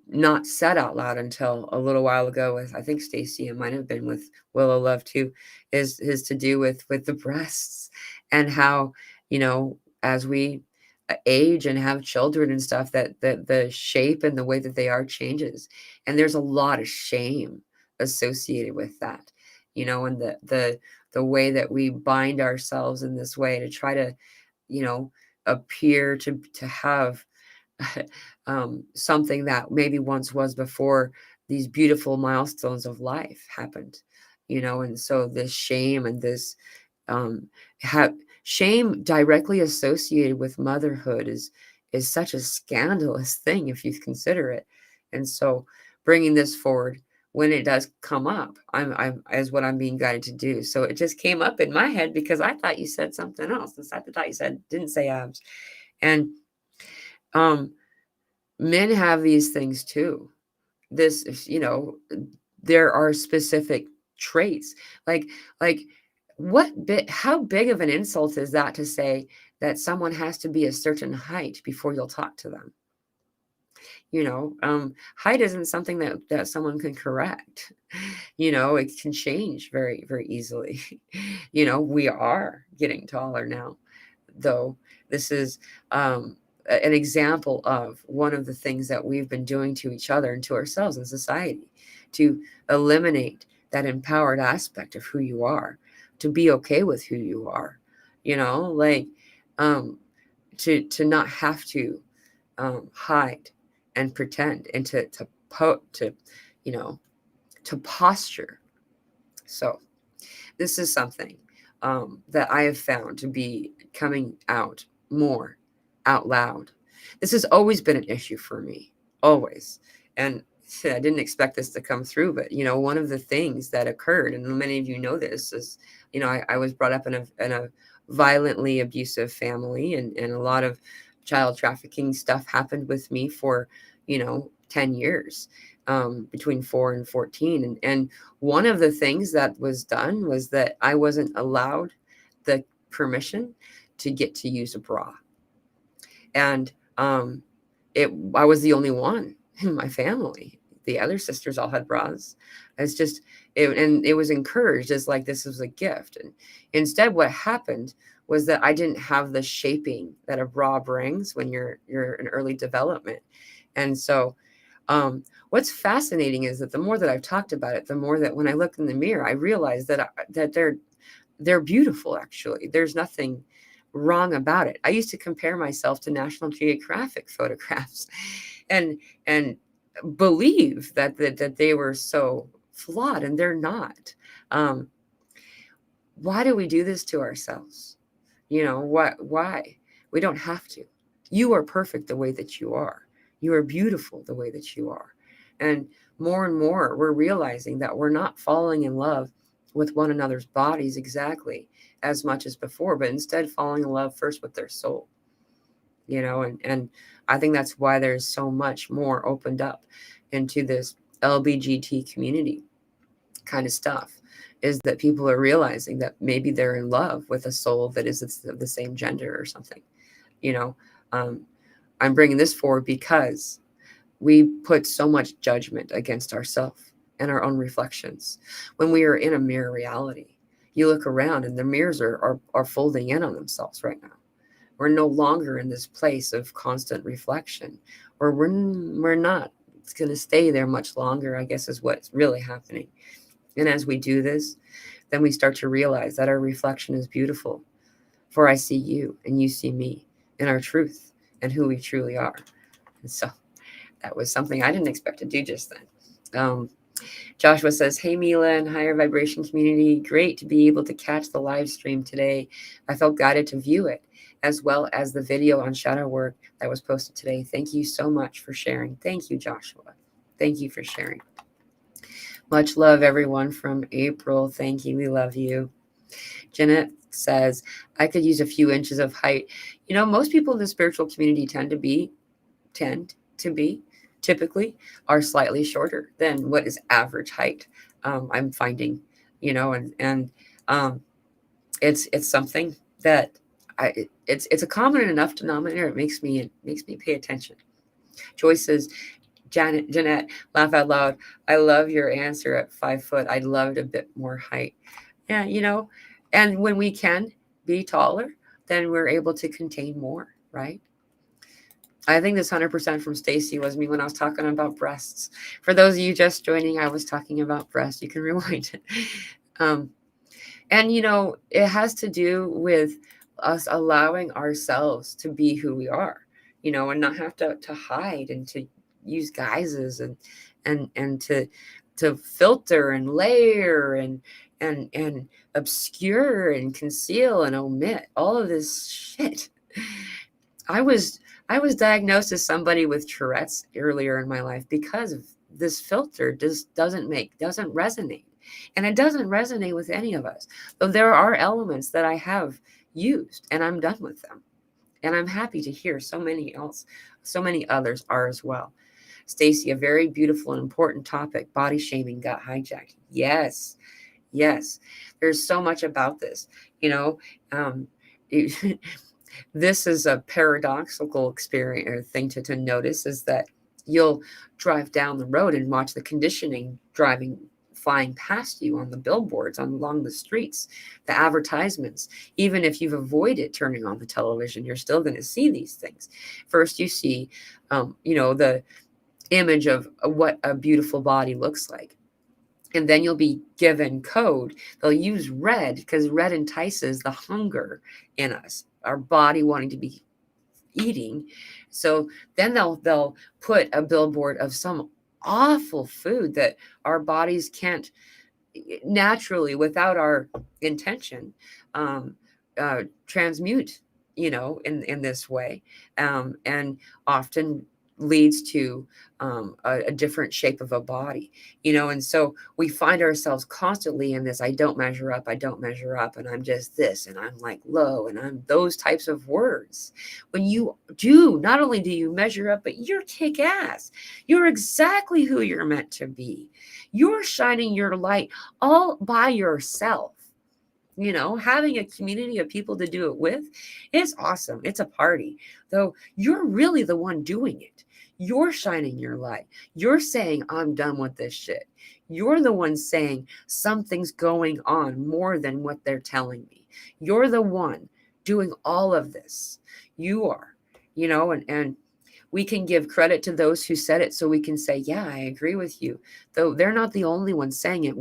not said out loud until a little while ago with, I think Stacy, it might have been with Willow Love too, is to do with the breasts and how, as we age and have children and stuff, that the shape and the way that they are changes. And there's a lot of shame associated with that, and the way that we bind ourselves in this way to try to, appear to have something that maybe once was before these beautiful milestones of life happened, and so this shame and this have shame directly associated with motherhood is such a scandalous thing if you consider it. And so bringing this forward when it does come up, I'm as what I'm being guided to do. So it just came up in my head because I thought you said something else. I thought you didn't say abs. And men have these things too. This, there are specific traits. Like how big of an insult is that to say that someone has to be a certain height before you'll talk to them? Height isn't something that someone can correct. It can change very, very easily. We are getting taller now, though. This is an example of one of the things that we've been doing to each other and to ourselves in society to eliminate that empowered aspect of who you are, to be okay with who you are, to not have to hide and pretend and to posture. So this is something that I have found to be coming out more out loud. This has always been an issue for me, always. And I didn't expect this to come through, but one of the things that occurred, and many of you know this, is I was brought up in a violently abusive family, and a lot of child trafficking stuff happened with me for 10 years, between 4 and 14. And one of the things that was done was that I wasn't allowed the permission to get to use a bra. And I was the only one in my family. The other sisters all had bras. And it was encouraged as like this was a gift. And instead, what happened was that I didn't have the shaping that a bra brings when you're in early development. And so what's fascinating is that the more that I've talked about it, the more that when I look in the mirror, I realize that they're beautiful. Actually, there's nothing wrong about it. I used to compare myself to National Geographic photographs and believe that they were so flawed, and they're not. Why do we do this to ourselves? Why? We don't have to. You are perfect the way that you are. You are beautiful the way that you are. And more we're realizing that we're not falling in love with one another's bodies exactly as much as before, but instead falling in love first with their soul. And I think that's why there's so much more opened up into this LBGT community kind of stuff, is that people are realizing that maybe they're in love with a soul that is of the same gender or something. I'm bringing this forward because we put so much judgment against ourselves and our own reflections. When we are in a mirror reality, you look around and the mirrors are folding in on themselves right now. We're no longer in this place of constant reflection, or we're not. It's going to stay there much longer, I guess, is what's really happening. And as we do this, then we start to realize that our reflection is beautiful. For I see you and you see me in our truth and who we truly are. And so that was something I didn't expect to do just then. Joshua says, hey, Mila and higher vibration community, great to be able to catch the live stream today. I felt guided to view it, as well as the video on shadow work that was posted today. Thank you so much for sharing. Thank you, Joshua. Thank you for sharing. Much love, everyone, from April. Thank you. We love you. Jeanette says, I could use a few inches of height. You know, most people in the spiritual community tend to be typically are slightly shorter than what is average height. I'm finding, you know, and it's something that it's a common enough denominator. It makes me pay attention. Joyce says, Jeanette, laugh out loud. I love your answer at 5 foot. I'd love a bit more height. Yeah, you know, and when we can be taller, then we're able to contain more, right? I think this 100% from Stacy was me when I was talking about breasts. For those of you just joining, I was talking about breasts. You can rewind it. And, you know, it has to do with us allowing ourselves to be who we are, you know, and not have to hide and to use guises and to filter and layer and obscure and conceal and omit all of this shit. I was diagnosed as somebody with Tourette's earlier in my life because of this filter just doesn't resonate. And it doesn't resonate with any of us. Though there are elements that I have used and I'm done with them. And I'm happy to hear so many others are as well. Stacy, a very beautiful and important topic. Body shaming got hijacked. Yes. There's so much about this, you know. This is a paradoxical experience or thing to notice, is that you'll drive down the road and watch the conditioning flying past you on the billboards, along the streets, the advertisements. Even if you've avoided turning on the television, you're still going to see these things. First, you see, you know, the image of what a beautiful body looks like. And then you'll be given code. They'll use red because red entices the hunger in us, our body wanting to be eating. So then they'll put a billboard of some awful food that our bodies can't naturally, without our intention, transmute, you know, in this way, and often leads to a different shape of a body, you know. And so we find ourselves constantly in this, I don't measure up, and I'm just this, and I'm like low, and I'm those types of words. When you do, not only do you measure up, but you're kick ass. You're exactly who you're meant to be. You're shining your light all by yourself. You know, having a community of people to do it with is awesome. It's a party, though you're really the one doing it. You're shining your light. You're saying, I'm done with this shit. You're the one saying something's going on more than what they're telling me. You're the one doing all of this. You are, you know, and we can give credit to those who said it, so we can say, yeah, I agree with you. Though they're not the only ones saying it.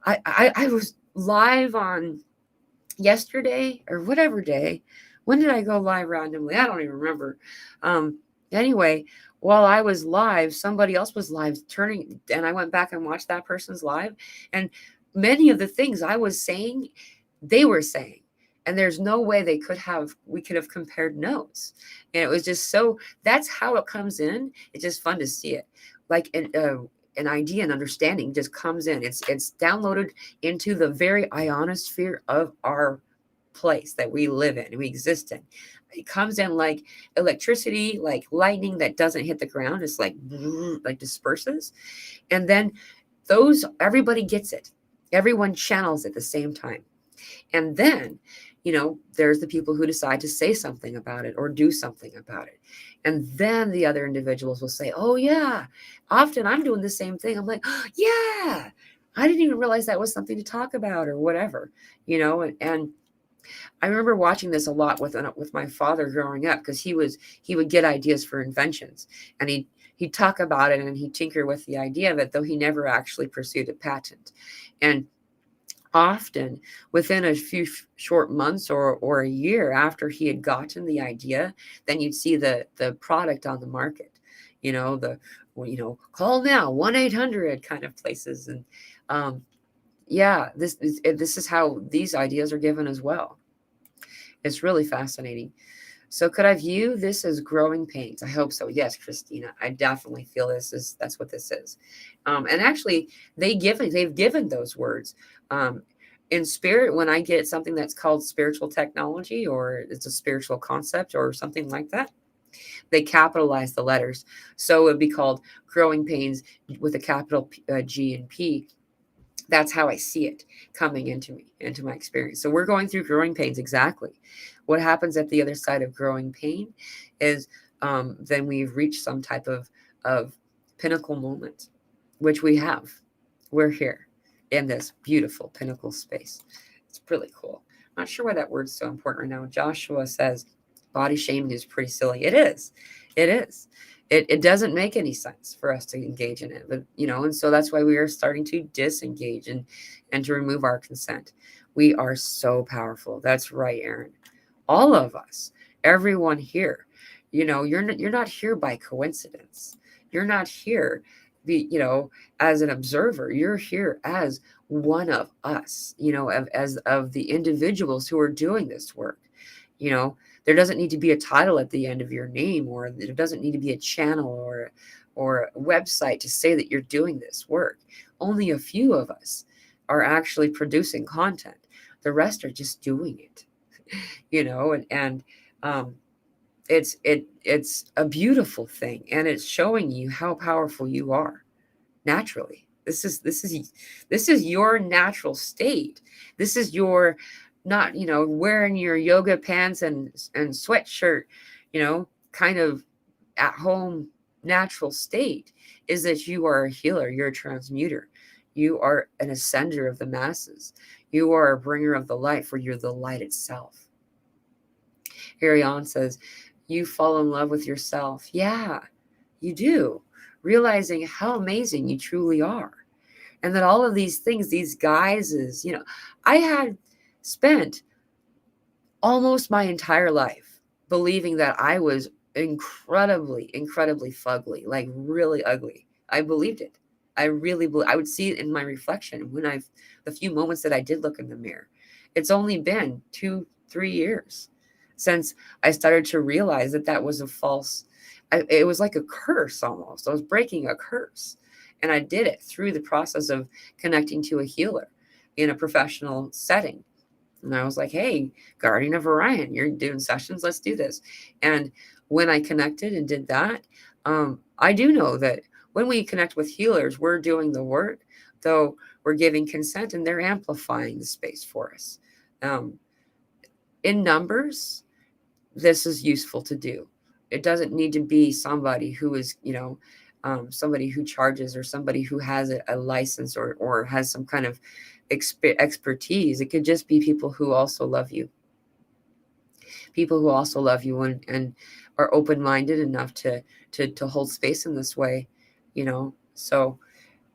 I was live on yesterday or whatever day. When did I go live randomly? I don't even remember. Anyway, while I was live, somebody else was live and I went back and watched that person's live, and many of the things I was saying, they were saying, and there's no way we could have compared notes. And it was just so, that's how it comes in. It's just fun to see it. Like an idea and understanding just comes in. It's downloaded into the very ionosphere of our place that we live in and we exist in. It comes in like electricity, like lightning that doesn't hit the ground. It's like disperses. And then everybody gets it. Everyone channels at the same time. And then, there's the people who decide to say something about it or do something about it. And then the other individuals will say, oh yeah, often I'm doing the same thing. I'm like, oh, yeah, I didn't even realize that was something to talk about or whatever, and I remember watching this a lot with my father growing up, because he would get ideas for inventions, and he'd talk about it and he'd tinker with the idea of it, though he never actually pursued a patent. And often within a few short months or a year after he had gotten the idea, then you'd see the product on the market, the call now 1-800 kind of places. And yeah, this is how these ideas are given as well. It's really fascinating. So could I view this as growing pains? I hope so. Yes, Christina, I definitely feel that's what this is. And actually, they've given those words. In spirit, when I get something that's called spiritual technology, or it's a spiritual concept or something like that, they capitalize the letters. So it would be called growing pains with a capital G and P. That's how I see it coming into my experience. So we're going through growing pains. Exactly. What happens at the other side of growing pain is then we've reached some type of pinnacle moment, which we have. We're here in this beautiful pinnacle space. It's really cool. I'm not sure why that word's so important right now. Joshua says body shaming is pretty silly. It is. It is. It doesn't make any sense for us to engage in it, but and so that's why we are starting to disengage and to remove our consent. We are so powerful. That's right, Aaron. All of us, everyone here, you're not here by coincidence. You're not here as an observer. You're here as one of us, as of the individuals who are doing this work. There doesn't need to be a title at the end of your name, or there doesn't need to be a channel or a website to say that you're doing this work. Only a few of us are actually producing content. The rest are just doing it, and it's a beautiful thing, and it's showing you how powerful you are naturally. This is your natural state. This is your not wearing your yoga pants and sweatshirt, kind of at home natural state, is that you are a healer, you're a transmuter, you are an ascender of the masses, you are a bringer of the light, for you're the light itself. Ariane says, you fall in love with yourself. Yeah, you do, realizing how amazing you truly are. And that all of these things, these guises, I had spent almost my entire life believing that I was incredibly, incredibly fugly, like really ugly. I believed it. I would see it in my reflection when the few moments that I did look in the mirror. It's only been 2-3 years since I started to realize that was a false, it was like a curse almost. I was breaking a curse. And I did it through the process of connecting to a healer in a professional setting. And I was like, hey, Guardian of Orion, you're doing sessions, let's do this. And when I connected and did that, I do know that when we connect with healers, we're doing the work, though we're giving consent and they're amplifying the space for us. In numbers, this is useful to do. It doesn't need to be somebody who is, somebody who charges, or somebody who has a license or has some kind of expertise. It could just be people who also love you. People who also love you and are open-minded enough to hold space in this way, So,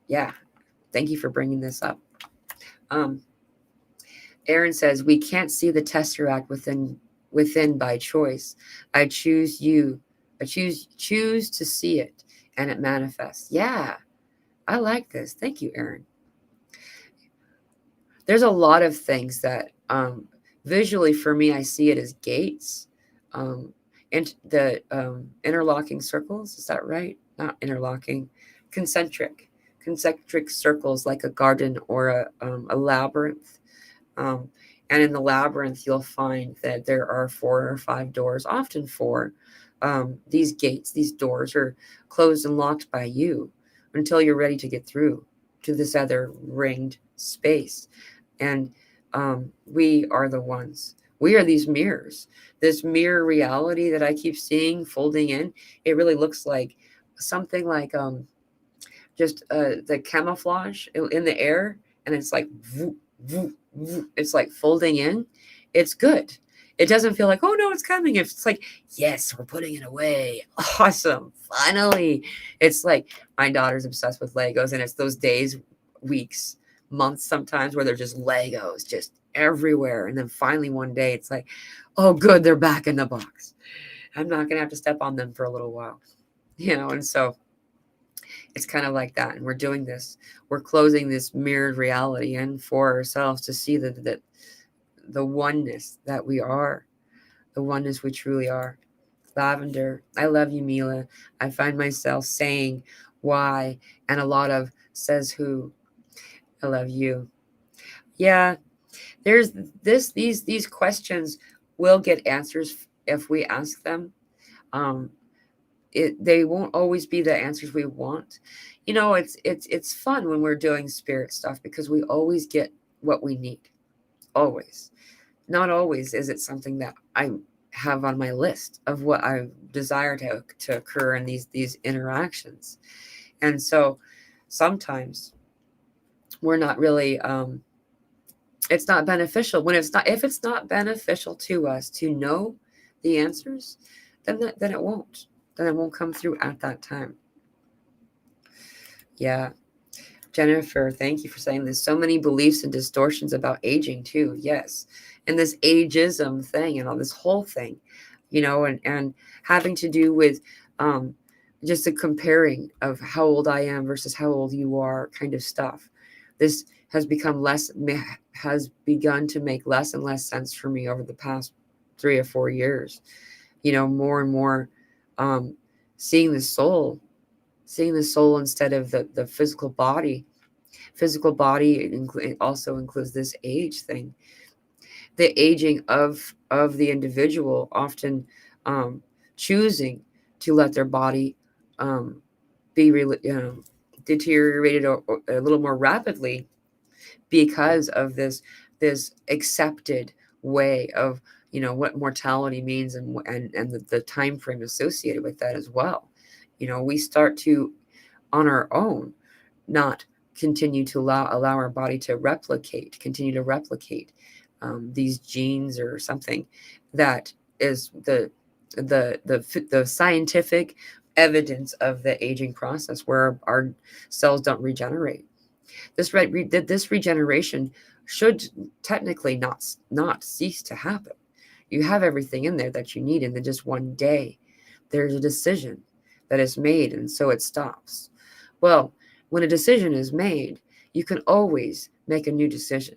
yeah, thank you for bringing this up. Aaron says, we can't see the tesseract within by choice. I choose to see it, and it manifests. Yeah, I like this. Thank you, Aaron. There's a lot of things that visually for me, I see it as gates, and the interlocking circles. Is that right? Not interlocking, concentric circles, like a garden or a labyrinth. And in the labyrinth, you'll find that there are 4 or 5 doors, often 4. These gates, these doors are closed and locked by you until you're ready to get through to this other ringed space. And we are the ones. We are these mirrors. This mirror reality that I keep seeing folding in, it really looks like something like just the camouflage in the air, and it's like whoop, whoop, whoop. It's like folding in. It's good. It doesn't feel like, oh no, it's coming. It's like, yes, we're putting it away. Awesome. Finally. It's like my daughter's obsessed with Legos, and it's those days, weeks, months sometimes where they're just Legos just everywhere. And then finally one day it's like, oh good, they're back in the box. I'm not gonna have to step on them for a little while. And so it's kind of like that. And we're doing this. We're closing this mirrored reality in for ourselves to see the oneness that we are, the oneness we truly are. Lavender, I love you, Mila. I find myself saying why and a lot of says who. I love you. Yeah, there's these questions will get answers if we ask them. Um, they won't always be the answers we want. It's fun when we're doing spirit stuff because we always get what we need. Always. Not always is it something that I have on my list of what I desire to occur in these interactions. And so sometimes we're not really it's not beneficial when it's not if it's not beneficial to us to know the answers, then it won't. Then it won't come through at that time. Yeah. Jennifer, thank you for saying this. So many beliefs and distortions about aging too. Yes. And this ageism thing and all this whole thing, and having to do with just the comparing of how old I am versus how old you are kind of stuff. This has begun to make less and less sense for me over the past 3 or 4 years. More and more seeing the soul instead of the physical body. Physical body also includes this age thing, the aging of the individual, often choosing to let their body be deteriorated a little more rapidly because of this accepted way of what mortality means and the time frame associated with that as well. We start to on our own not continue to allow our body to continue to replicate these genes or something that is the scientific evidence of the aging process where our cells don't regenerate. This regeneration should technically not cease to happen. You have everything in there that you need, and then just one day there's a decision that is made, and so it stops. Well, when a decision is made, you can always make a new decision.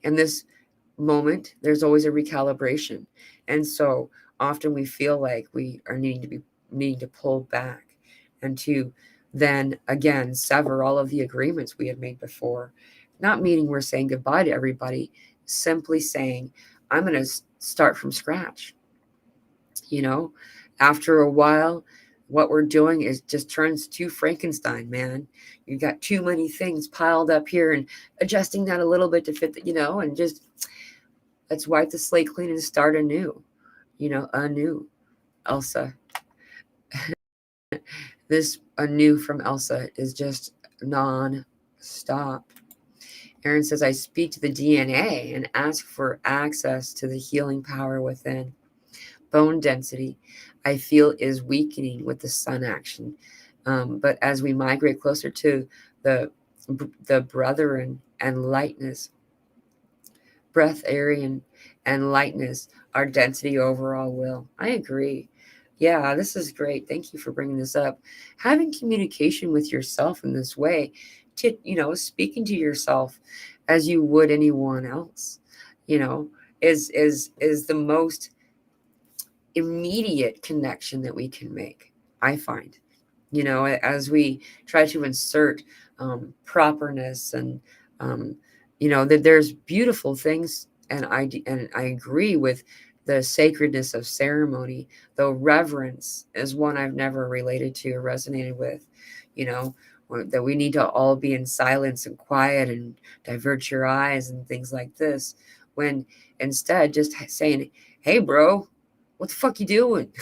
In this moment, there's always a recalibration. And so often we feel like we are needing to pull back and to then again sever all of the agreements we had made before. Not meaning we're saying goodbye to everybody, simply saying, I'm going to start from scratch. After a while, what we're doing is just turns to Frankenstein, man. You got too many things piled up here and adjusting that a little bit to fit and just let's wipe the slate clean and start anew, anew. Elsa. This anew from Elsa is just non-stop. Aaron says, I speak to the DNA and ask for access to the healing power within. Bone density, I feel, is weakening with the sun action. But as we migrate closer to the brethren and lightness, breatharian and lightness, our density overall will. I agree. Yeah, this is great. Thank you for bringing this up. Having communication with yourself in this way, to speaking to yourself as you would anyone else, is the most immediate connection that we can make, I find. As we try to insert properness and that there's beautiful things, and I agree with the sacredness of ceremony, though reverence is one I've never related to or resonated with. That we need to all be in silence and quiet and divert your eyes and things like this. when instead just saying, hey, bro, what the fuck you doing?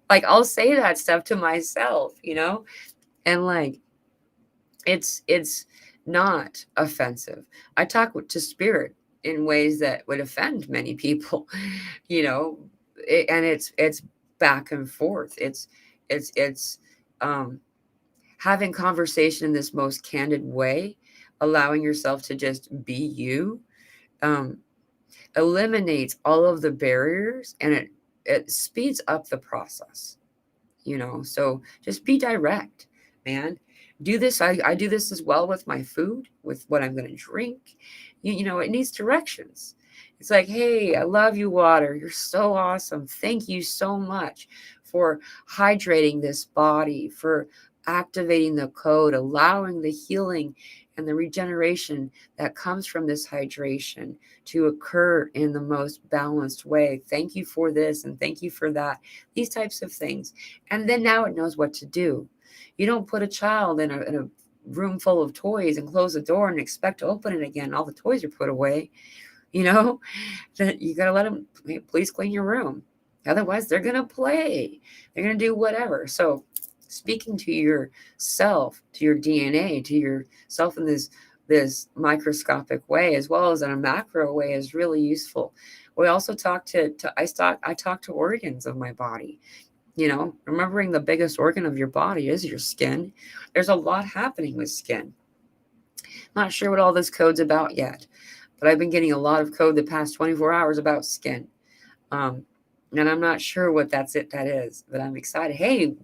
Like, I'll say that stuff to myself, and like, it's not offensive. I talk to spirit in ways that would offend many people, you know, and it's back and forth. It's um, having conversation in this most candid way, allowing yourself to just be you, um, eliminates all of the barriers, and it speeds up the process. So just be direct, man. Do this. I do this as well with my food, with what I'm going to drink. It needs directions. It's like, hey, I love you, water. You're so awesome. Thank you so much for hydrating this body, for activating the code, allowing the healing and the regeneration that comes from this hydration to occur in the most balanced way. Thank you for this and thank you for that. These types of things. And then now it knows what to do. You don't put a child in a room full of toys and close the door and expect to open it again. All the toys are put away. That you got to let them, hey, please clean your room. Otherwise, they're going to play. They're going to do whatever. So speaking to yourself, to your DNA, to yourself in this microscopic way, as well as in a macro way, is really useful. We also talk I talk to organs of my body. Remembering the biggest organ of your body is your skin. There's a lot happening with skin. Not sure what all this code's about yet, but I've been getting a lot of code the past 24 hours about skin. And I'm not sure what that is, but I'm excited. Hey,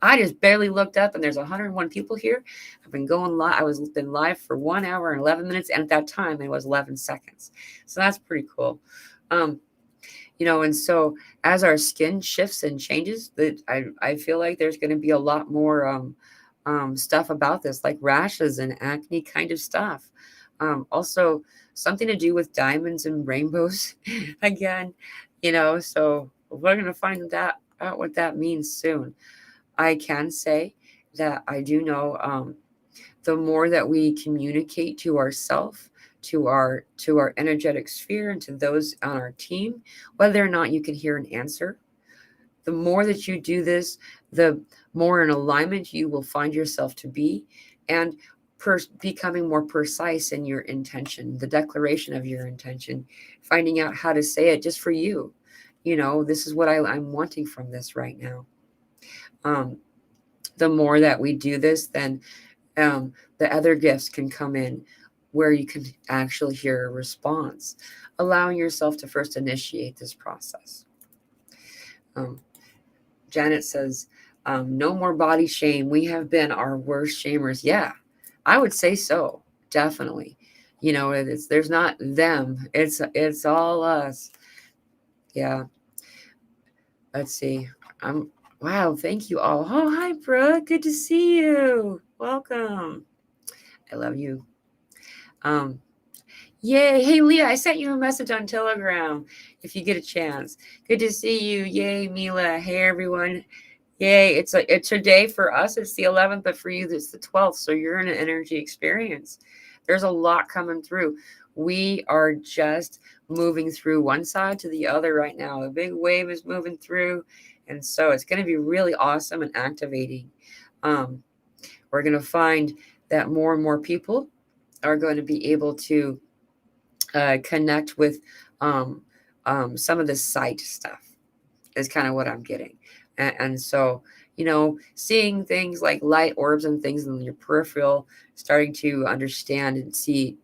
I just barely looked up and there's 101 people here. I've been going live. Been live for 1 hour and 11 minutes. And at that time it was 11 seconds. So that's pretty cool. And so as our skin shifts and changes, that I feel like there's going to be a lot more stuff about this, like rashes and acne kind of stuff. Also, something to do with diamonds and rainbows again, so we're going to find out what that means soon. I can say that I do know the more that we communicate to ourselves, to our energetic sphere, and to those on our team, whether or not you can hear an answer, the more that you do this, the more in alignment you will find yourself to be, and becoming more precise in your intention, the declaration of your intention, finding out how to say it just for you. This is what I'm wanting from this right now. The more that we do this, then the other gifts can come in where you can actually hear a response, allowing yourself to first initiate this process. Janet says, no more body shame. We have been our worst shamers. Yeah, I would say so. Definitely. There's not them. It's all us. Yeah. Let's see. Wow. Thank you all. Oh, hi, Brooke. Good to see you. Welcome. I love you. Yay. Hey, Leah, I sent you a message on Telegram if you get a chance. Good to see you. Yay, Mila. Hey, everyone. Yay. It's a day for us. It's the 11th, but for you, it's the 12th. So you're in an energy experience. There's a lot coming through. We are just moving through one side to the other right now. A big wave is moving through. And so it's going to be really awesome and activating. We're going to find that more and more people are going to be able to connect with some of the sight stuff is kind of what I'm getting. And so, seeing things like light orbs and things in your peripheral, starting to understand and see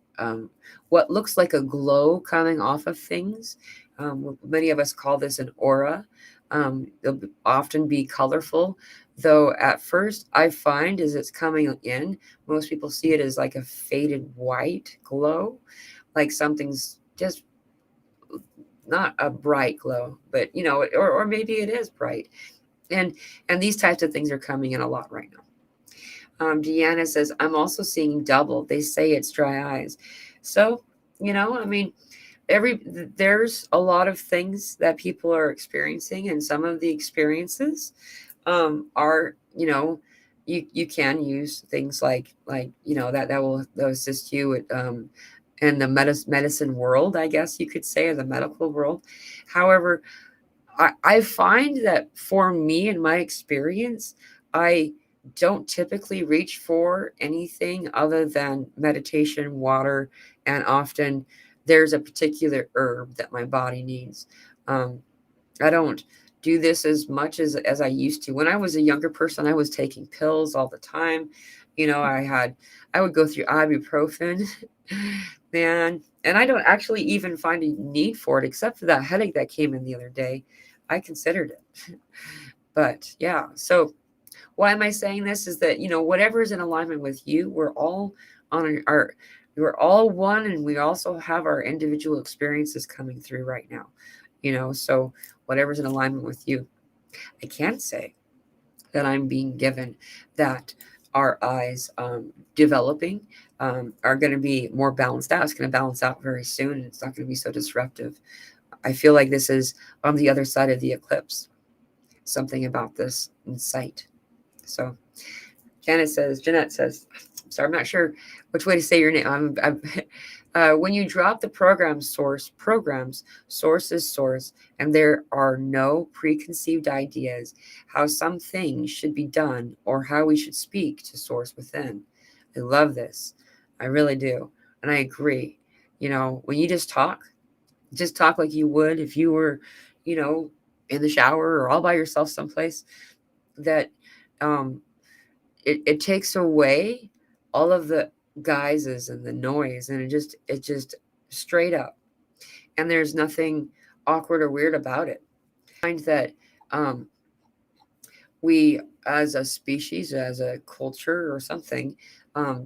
what looks like a glow coming off of things. Many of us call this an aura. It'll often be colorful, though at first I find as it's coming in, most people see it as like a faded white glow, like something's just not a bright glow, but or maybe it is bright. And these types of things are coming in a lot right now. Deanna says, I'm also seeing double. They say it's dry eyes. So, there's a lot of things that people are experiencing, and some of the experiences are, you can use things like that will assist you with in the medicine world, I guess you could say, or the medical world. However, I find that for me, in my experience, I don't typically reach for anything other than meditation, water, and often there's a particular herb that my body needs. Um, I don't do this as much as I used to. When I was a younger person, I was taking pills all the time. I would go through ibuprofen, man, and I don't actually even find a need for it except for that headache that came in the other day. I considered it. But yeah, so why am I saying this is that, whatever is in alignment with you, we're all one, and we also have our individual experiences coming through right now. So whatever's in alignment with you. I can't say that I'm being given that our eyes developing are going to be more balanced out. It's going to balance out very soon, and it's not going to be so disruptive. I feel like this is on the other side of the eclipse. Something about this insight. So Jeanette says, sorry, I'm not sure which way to say your name. When you drop the programs, source is source, and there are no preconceived ideas how some things should be done or how we should speak to source within. I love this. I really do. And I agree. When you just talk like you would if you were, in the shower or all by yourself someplace, that um, it takes away all of the guises and the noise, and it just straight up, and there's nothing awkward or weird about it. I find that um, we as a species, as a culture or something,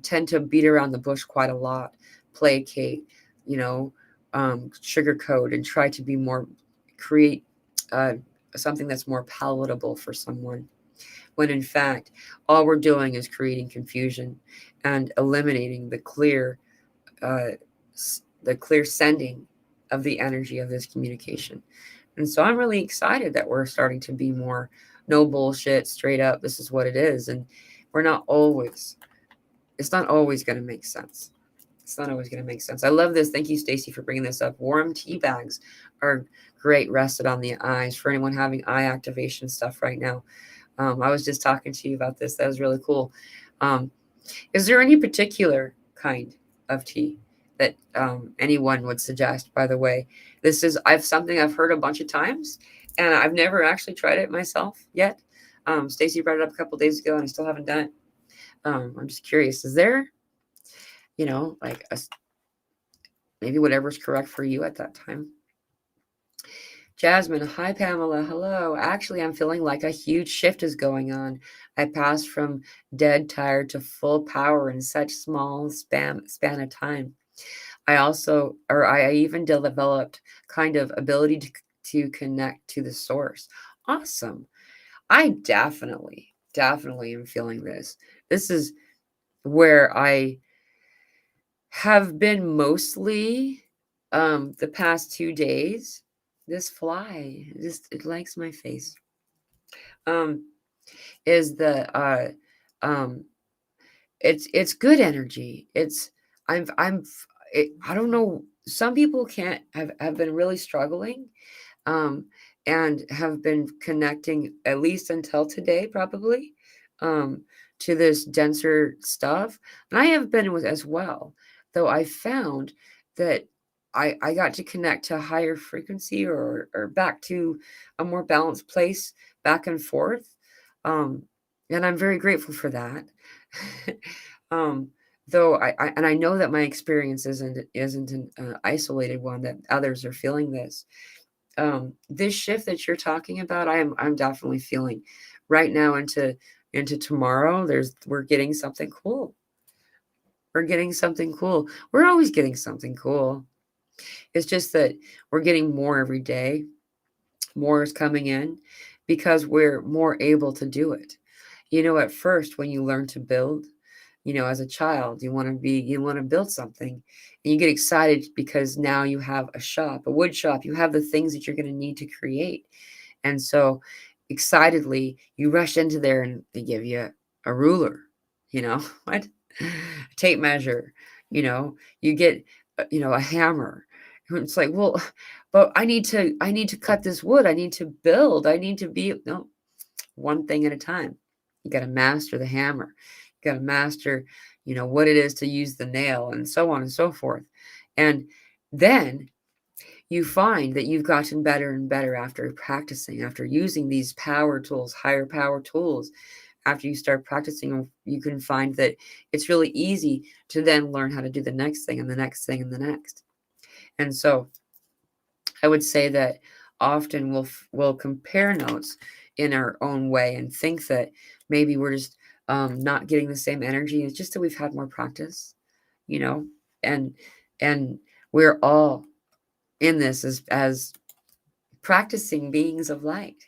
tend to beat around the bush quite a lot, placate, you know, sugarcoat, and try to be more, create uh, something that's more palatable for someone, when in fact all we're doing is creating confusion and eliminating uh, the clear sending of the energy of this communication. And so I'm really excited that we're starting to be more no bullshit, straight up, this is what it is. And we're not always, it's not always going to make sense. It's not always going to make sense. I love this. Thank you, Stacy, for bringing this up. Warm tea bags are great rested on the eyes for anyone having eye activation stuff right now. I was just talking to you about this. That was really cool. Um, is there any particular kind of tea that anyone would suggest? By the way, this is something I've heard a bunch of times, and I've never actually tried it myself yet. Stacy brought it up a couple days ago, and I still haven't done it. I'm just curious. Is there, like maybe whatever's correct for you at that time? Jasmine, hi Pamela, hello. Actually, I'm feeling like a huge shift is going on. I passed from dead tired to full power in such small span of time. I even developed kind of ability to connect to the source. Awesome. I definitely am feeling this. This is where I have been mostly the past 2 days. This fly just it likes my face. Um is the um it's good energy. I don't know, some people can't have been really struggling um and have been connecting at least until today probably um to this denser stuff, and I have been with as well, though I found that I got to connect to a higher frequency, or back to a more balanced place, back and forth, um and I'm very grateful for that. um though I know that my experience isn't an isolated one, that others are feeling this. This shift that you're talking about, I'm definitely feeling right now into tomorrow. We're getting something cool. We're getting something cool. We're always getting something cool. It's just that we're getting more every day. More is coming in because we're more able to do it. At first, when you learn to build, as a child, you want to build something, and you get excited because now you have a shop, a wood shop, you have the things that you're going to need to create. And so excitedly, you rush into there and they give you a ruler, what? Tape measure, you get a hammer. And it's like, well, but I need to cut this wood. I need to build. I need to be, no, one thing at a time. You got to master the hammer. You got to master, what it is to use the nail, and so on and so forth. And then you find that you've gotten better and better after practicing, after using these power tools, higher power tools. After you start practicing, you can find that it's really easy to then learn how to do the next thing and the next thing and the next. And so I would say that often we'll compare notes in our own way and think that maybe we're just not getting the same energy. It's just that we've had more practice, you know, and and we're all in this as practicing beings of light.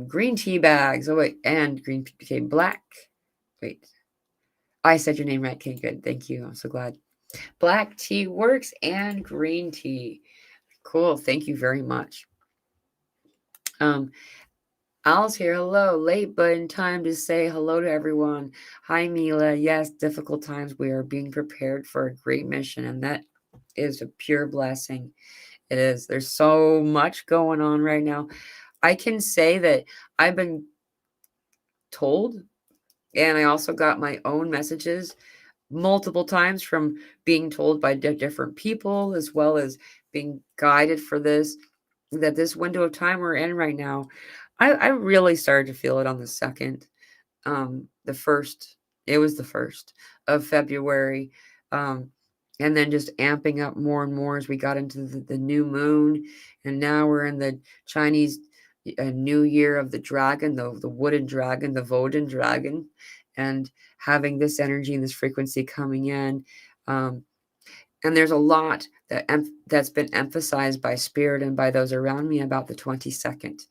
Green tea bags. Oh wait, and green became black. Wait, I said your name right. Okay, good. Thank you. I'm so glad. Black tea works and green tea. Cool. Thank you very much. Al's here. Hello. Late, but in time to say hello to everyone. Hi, Mila. Yes, difficult times. We are being prepared for a great mission, and that is a pure blessing. It is. There's so much going on right now. I can say that I've been told, and I also got my own messages multiple times from being told by different people, as well as being guided for this, that this window of time we're in right now, I really started to feel it on the second, the first, it was the 1st of February. And then just amping up more and more as we got into the new moon. And now we're in the Chinese new year of the dragon, the wooden dragon, the Vodun dragon, and having this energy and this frequency coming in. And there's a lot that's been emphasized by spirit and by those around me about the 22nd.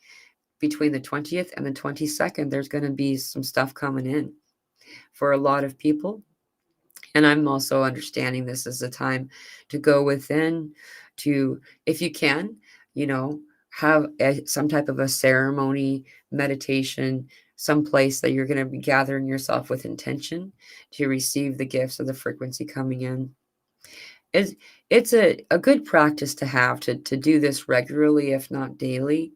Between the 20th and the 22nd, there's going to be some stuff coming in for a lot of people. And I'm also understanding this as a time to go within, to, if you can, have some type of a ceremony, meditation, some place that you're going to be gathering yourself with intention to receive the gifts of the frequency coming in. It's a good practice to have to do this regularly, if not daily,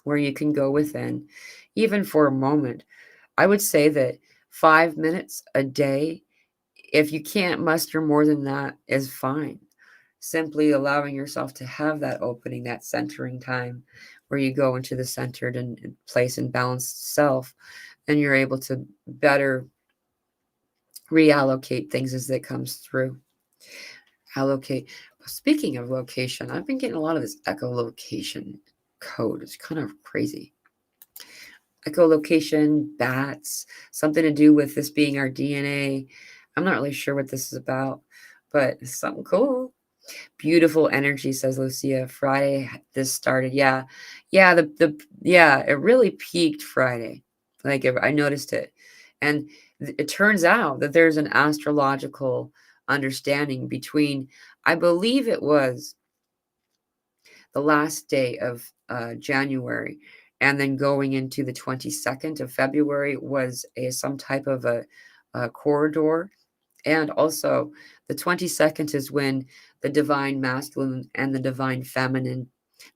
where you can go within, even for a moment. I would say that 5 minutes a day, if you can't muster more than that, is fine. Simply allowing yourself to have that opening, that centering time where you go into the centered and place and balanced self, and you're able to better reallocate things as it comes through. Allocate. Speaking of location, I've been getting a lot of this echolocation code. It's kind of crazy. Echolocation, bats, something to do with this being our DNA. I'm not really sure what this is about, but it's something cool. Beautiful energy, says Lucia. Friday, this started. Yeah. It really peaked Friday. Like I noticed it. And it turns out that there's an astrological understanding between, I believe it was the last day of January, and then going into the 22nd of February was some type of a corridor. And also the 22nd is when the divine masculine and the divine feminine,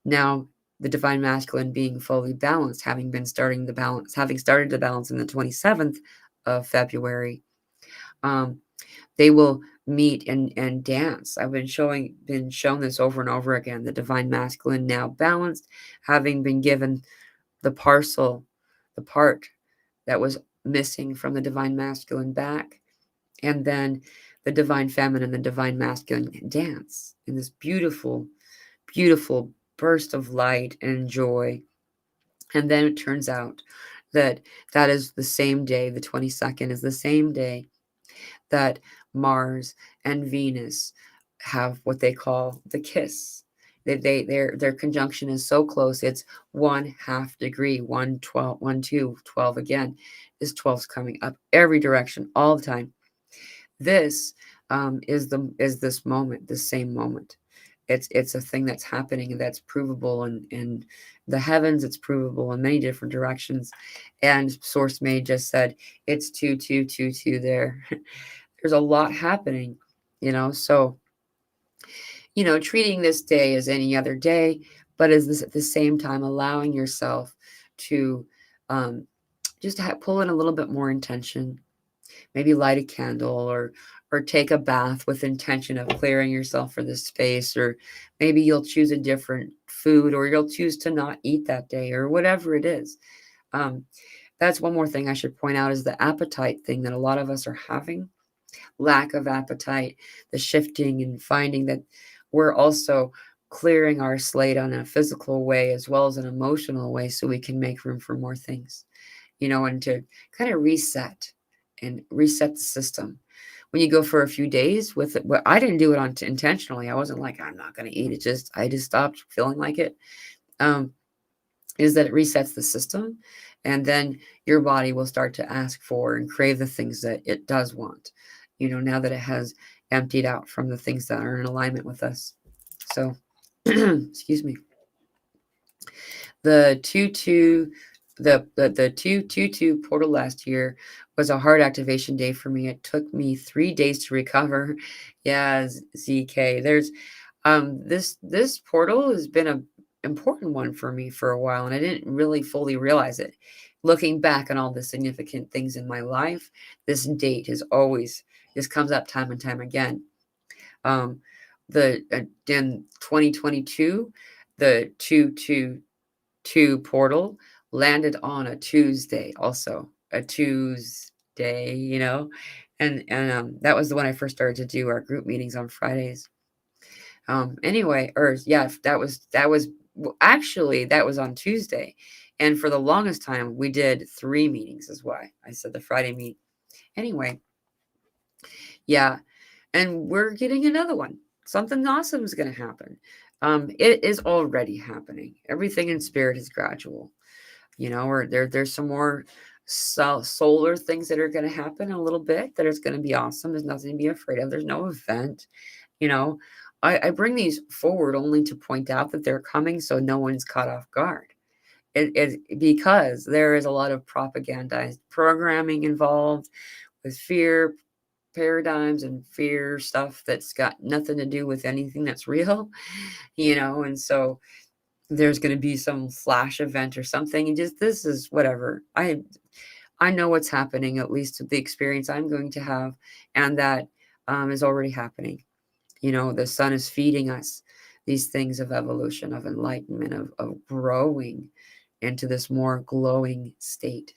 now the divine masculine being fully balanced, having started the balance in the 27th of February, they will meet and dance. I've been shown this over and over again. The divine masculine, now balanced, having been given the part that was missing from the divine masculine back, and then the divine feminine, the divine masculine dance in this beautiful, beautiful burst of light and joy. And then it turns out that is the same day, the 22nd is the same day that Mars and Venus have what they call the kiss. Their conjunction is so close, it's 1/2 degree, 1/12, 1/2, 12 again. This 12's coming up every direction all the time. This is this moment, the same moment. It's a thing that's happening and that's provable in the heavens. It's provable in many different directions. And Source Made just said it's 2222 there. There's a lot happening. So, treating this day as any other day, but at the same time allowing yourself to um, just pull in a little bit more intention. Maybe light a candle, or take a bath with intention of clearing yourself for this space, or maybe you'll choose a different food, or you'll choose to not eat that day, or whatever it is. Um, that's one more thing I should point out, is the appetite thing that a lot of us are having. Lack of appetite, the shifting, and finding that we're also clearing our slate on a physical way as well as an emotional way, so we can make room for more things, and to kind of reset and reset the system. When you go for a few days with it, well, I didn't do it intentionally. I wasn't like, I'm not going to eat it. I just stopped feeling like it. Um, is that it resets the system, and then your body will start to ask for and crave the things that it does want, now that it has emptied out from the things that are in alignment with us. So, excuse me. The 2-2, the 2-2-2 portal last year was a hard activation day for me. It took me 3 days to recover. Yeah, ZK. This portal has been a important one for me for a while, and I didn't really fully realize it. Looking back on all the significant things in my life, this date is always this comes up time and time again. The In 2022, the 2-2-2 portal landed on a Tuesday, also a Tuesday, and that was the one I first started to do our group meetings on Fridays. Anyway, or yeah, actually that was on Tuesday, and for the longest time we did 3 meetings, is why I said the Friday meet. Anyway, yeah, and we're getting another one. Something awesome is going to happen. It is already happening. Everything in spirit is gradual, or there's some more solar things that are going to happen in a little bit that is going to be awesome. There's nothing to be afraid of. There's no event. you know I bring these forward only to point out that they're coming, so no one's caught off guard. Because there is a lot of propagandized programming involved with fear paradigms and fear stuff that's got nothing to do with anything that's real. And so there's going to be some flash event or something, and just this is whatever. I know what's happening, at least with the experience I'm going to have, and that is already happening. The sun is feeding us these things of evolution, of enlightenment, of growing into this more glowing state.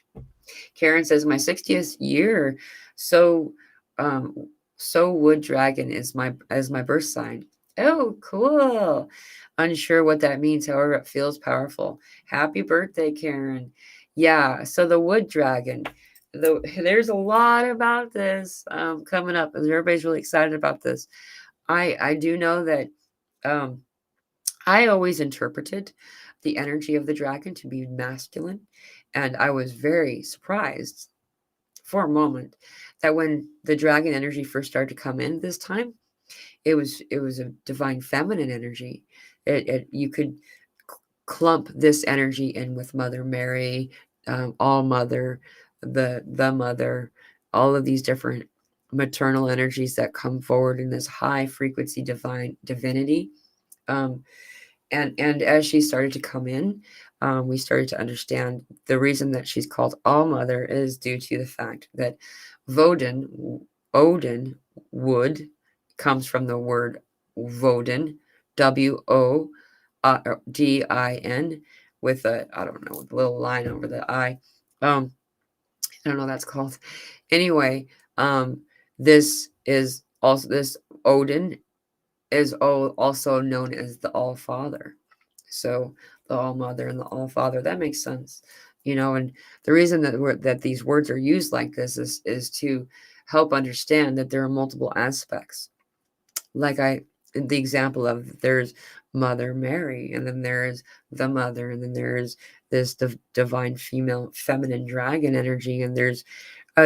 Karen says, my 60th year, so um, so wood dragon is my birth sign. Oh, cool. Unsure what that means, however, it feels powerful. Happy birthday, Karen. Yeah, so the wood dragon. There's a lot about this coming up, and everybody's really excited about this. I do know that um, I always interpreted the energy of the dragon to be masculine, and I was very surprised for a moment that when the dragon energy first started to come in this time, it was a divine feminine energy. You could clump this energy in with Mother Mary, All Mother, the Mother, all of these different maternal energies that come forward in this high frequency divine divinity. Um, and as she started to come in, we started to understand the reason that she's called All Mother is due to the fact that Odin, wood, comes from the word Vodin, Wodin, with a, I don't know, a little line over the I. I don't know what that's called. Anyway, this is also this Odin is also known as the All Father. So the All Mother and the All Father, that makes sense. And the reason that these words are used like this is to help understand that there are multiple aspects. Like the example of, there's Mother Mary, and then there's the Mother, and then there's this divine female feminine dragon energy, and there's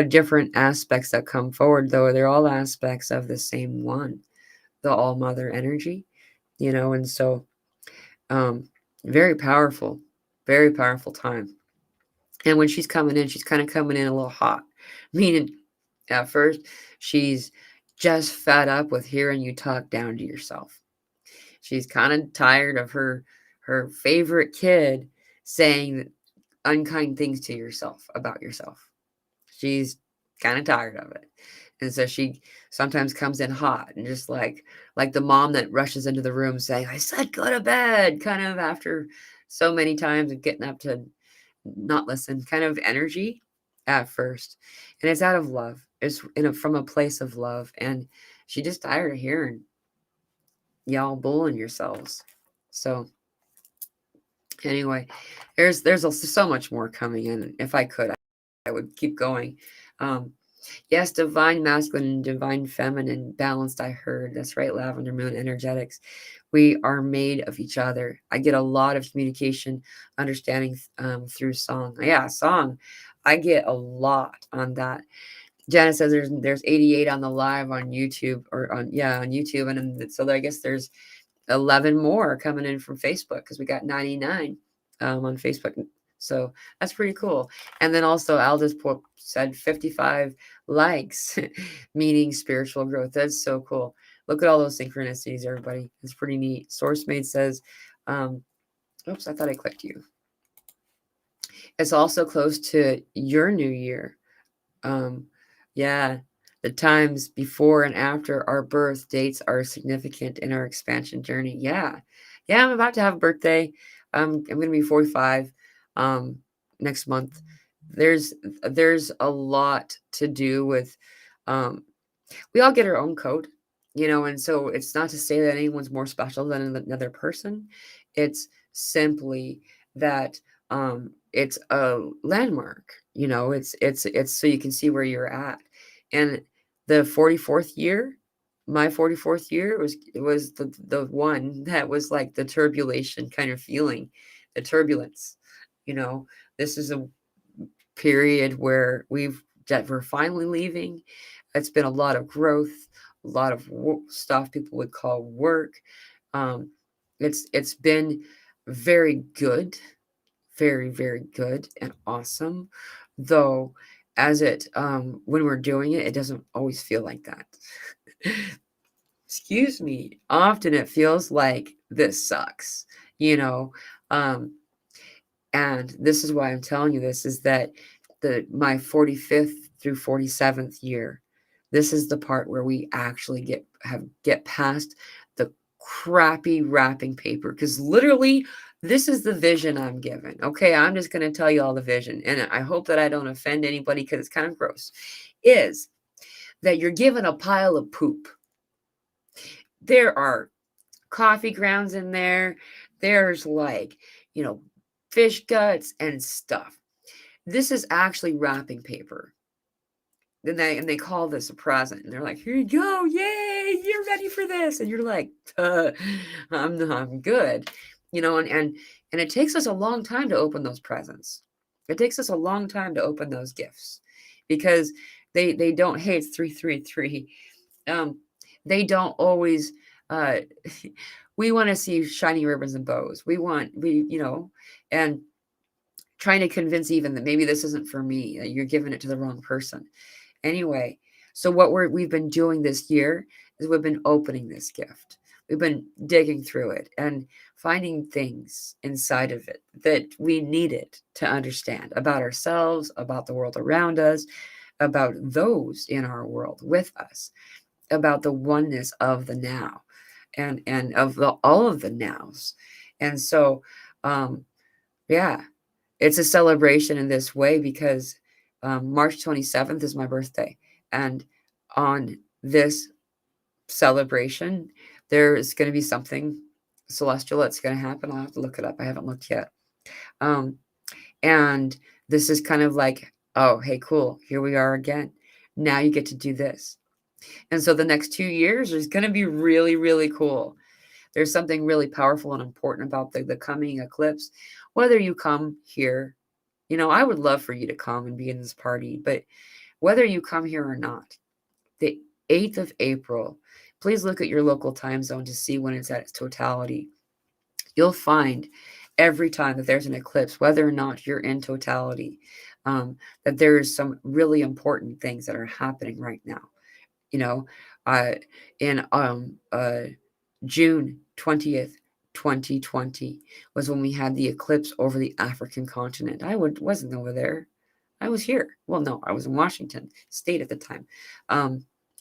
different aspects that come forward, though they're all aspects of the same one, the All Mother energy. And so um very powerful time. And when she's coming in, she's kind of coming in a little hot, meaning at first she's just fed up with hearing you talk down to yourself. She's kind of tired of her favorite kid saying unkind things to yourself about yourself. She's kind of tired of it. And so she sometimes comes in hot and just like the mom that rushes into the room saying, I said go to bed, kind of after so many times of getting up to not listen, kind of energy at first. And it's out of love. It's from a place of love. And she just tired of hearing y'all bullying yourselves. So anyway, there's also so much more coming in. If I could, I would keep going. Yes, divine masculine and divine feminine balanced. I heard that's right. Lavender moon energetics. We are made of each other. I get a lot of communication, understanding through song. Yeah, song. I get a lot on that. Janet says there's 88 on the live on YouTube on YouTube, and then, so I guess there's 11 more coming in from Facebook because we got 99 on Facebook. So that's pretty cool. And then also Aldous said 55 likes, meaning spiritual growth. That's so cool. Look at all those synchronicities, everybody. It's pretty neat. SourceMate says, oops, I thought I clicked you. It's also close to your new year. Yeah, the times before and after our birth dates are significant in our expansion journey. Yeah. I'm about to have a birthday. I'm going to be 45 next month. There's a lot to do with we all get our own code, and so it's not to say that anyone's more special than another person. It's simply that it's a landmark, it's so you can see where you're at. And the 44th year, my 44th year was the one that was like the turbulation kind of feeling, the turbulence. This is a period where we're finally leaving. It's been a lot of growth, a lot of stuff people would call work. It's been very good, very, very good and awesome. Though, as when we're doing it, it doesn't always feel like that. Excuse me. Often it feels like this sucks, you know. And this is why I'm telling you this, is that my 45th through 47th year, this is the part where we actually get past the crappy wrapping paper, because literally this is the vision I'm given. Okay, I'm just going to tell you all the vision, and I hope that I don't offend anybody because it's kind of gross, is that you're given a pile of poop. There are coffee grounds in there. There's fish guts and stuff. This is actually wrapping paper. And they call this a present. And they're like, here you go. Yay, you're ready for this. And you're like, I'm good. And it takes us a long time to open those presents. It takes us a long time to open those gifts, because they don't, hey, it's 333. They don't always we want to see shiny ribbons and bows. And trying to convince even that maybe this isn't for me, that you're giving it to the wrong person. Anyway, so what we've been doing this year is we've been opening this gift. We've been digging through it and finding things inside of it that we needed to understand about ourselves, about the world around us, about those in our world with us, about the oneness of the now and of all of the nows. And so, yeah, it's a celebration in this way because March 27th is my birthday. And on this celebration, there is going to be something celestial that's going to happen. I'll have to look it up. I haven't looked yet. And this is kind of like, oh, hey, cool. Here we are again. Now you get to do this. And so the next 2 years is going to be really, really cool. There's something really powerful and important about the coming eclipse. Whether you come here, I would love for you to come and be in this party, but whether you come here or not, the 8th of April, please look at your local time zone to see when it's at its totality. You'll find every time that there's an eclipse, whether or not you're in totality, that there is some really important things that are happening right now. uh, in June 20th, 2020 was when we had the eclipse over the African continent. Wasn't over there. I was here. Well, no, I was in Washington State at the time.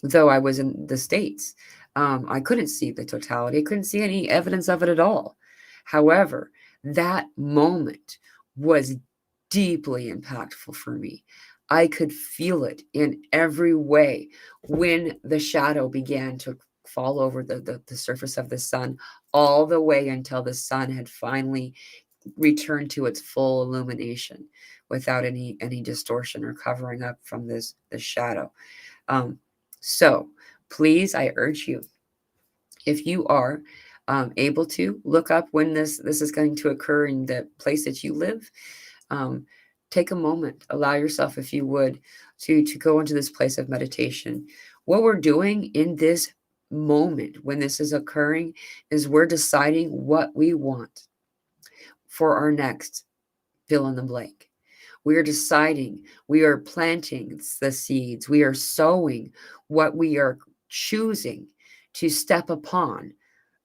Though I was in the States, I couldn't see the totality. I couldn't see any evidence of it at all. However, that moment was deeply impactful for me. I could feel it in every way when the shadow began to fall over the surface of the sun, all the way until the sun had finally returned to its full illumination without any distortion or covering up from this shadow. Um, so please, I urge you, if you are able to look up when this is going to occur in the place that you live, um, take a moment, allow yourself, if you would, to go into this place of meditation. What we're doing in this moment when this is occurring is we're deciding what we want for our next fill in the blank. We are deciding, we are planting the seeds, we are sowing what we are choosing to step upon,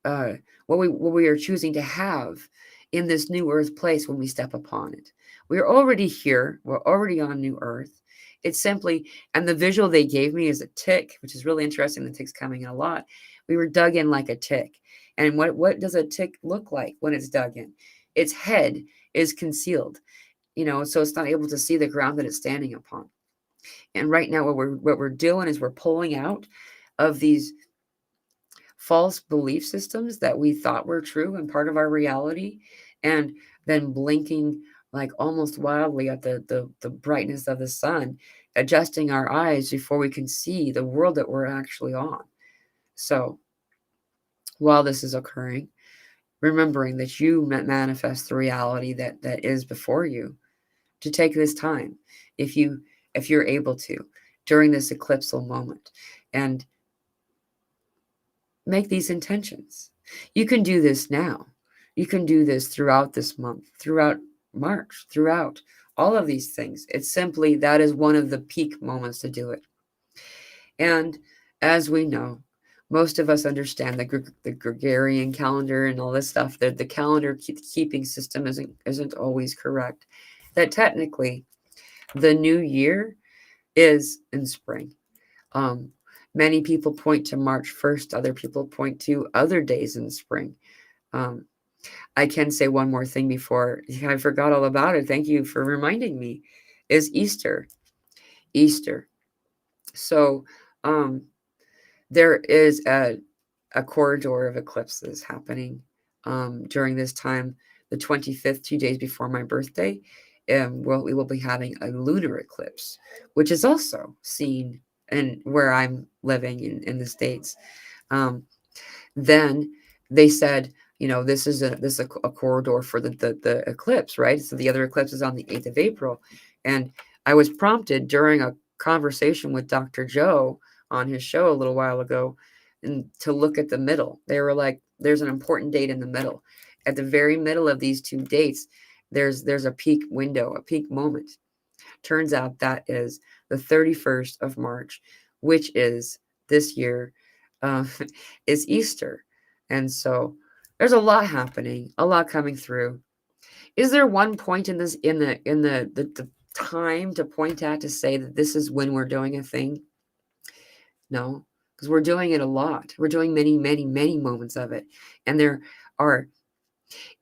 uh, what we are choosing to have in this new earth place when we step upon it. We're already here, we're already on new earth. It's simply, and the visual they gave me is a tick, which is really interesting. The tick's coming in a lot. We were dug in like a tick. And what does a tick look like when it's dug in? Its head is concealed, so it's not able to see the ground that it's standing upon. And right now, what we're doing is we're pulling out of these false belief systems that we thought were true and part of our reality, and then blinking like almost wildly at the brightness of the sun, adjusting our eyes before we can see the world that we're actually on. So while this is occurring, remembering that you manifest the reality that is before you, to take this time, if you're able to, during this eclipsal moment, and make these intentions. You can do this now. You can do this throughout this month, throughout March, throughout all of these things. It's simply that is one of the peak moments to do it. And as we know, most of us understand the Gregorian calendar and all this stuff, that the calendar keeping system isn't always correct. That technically the new year is in spring. Um, Many people point to March 1st, other people point to other days in spring. Um, I can say one more thing before I forgot all about it. Thank you for reminding me. Is Easter. Easter. So um, there is a corridor of eclipses happening during this time, the 25th, 2 days before my birthday. We will be having a lunar eclipse, which is also seen in where I'm living in the States. Um, then they said, this is a corridor for the eclipse, right? So the other eclipse is on the 8th of April. And I was prompted during a conversation with Dr. Joe on his show a little while ago, and to look at the middle. They were like, there's an important date in the middle. At the very middle of these two dates, there's a peak window, a peak moment. Turns out that is the 31st of March, which is this year, uh, is Easter. And so there's a lot happening, a lot coming through. Is there one point in this in the time to point at to say that this is when we're doing a thing? No, because we're doing it a lot. We're doing many, many, many moments of it. And there are,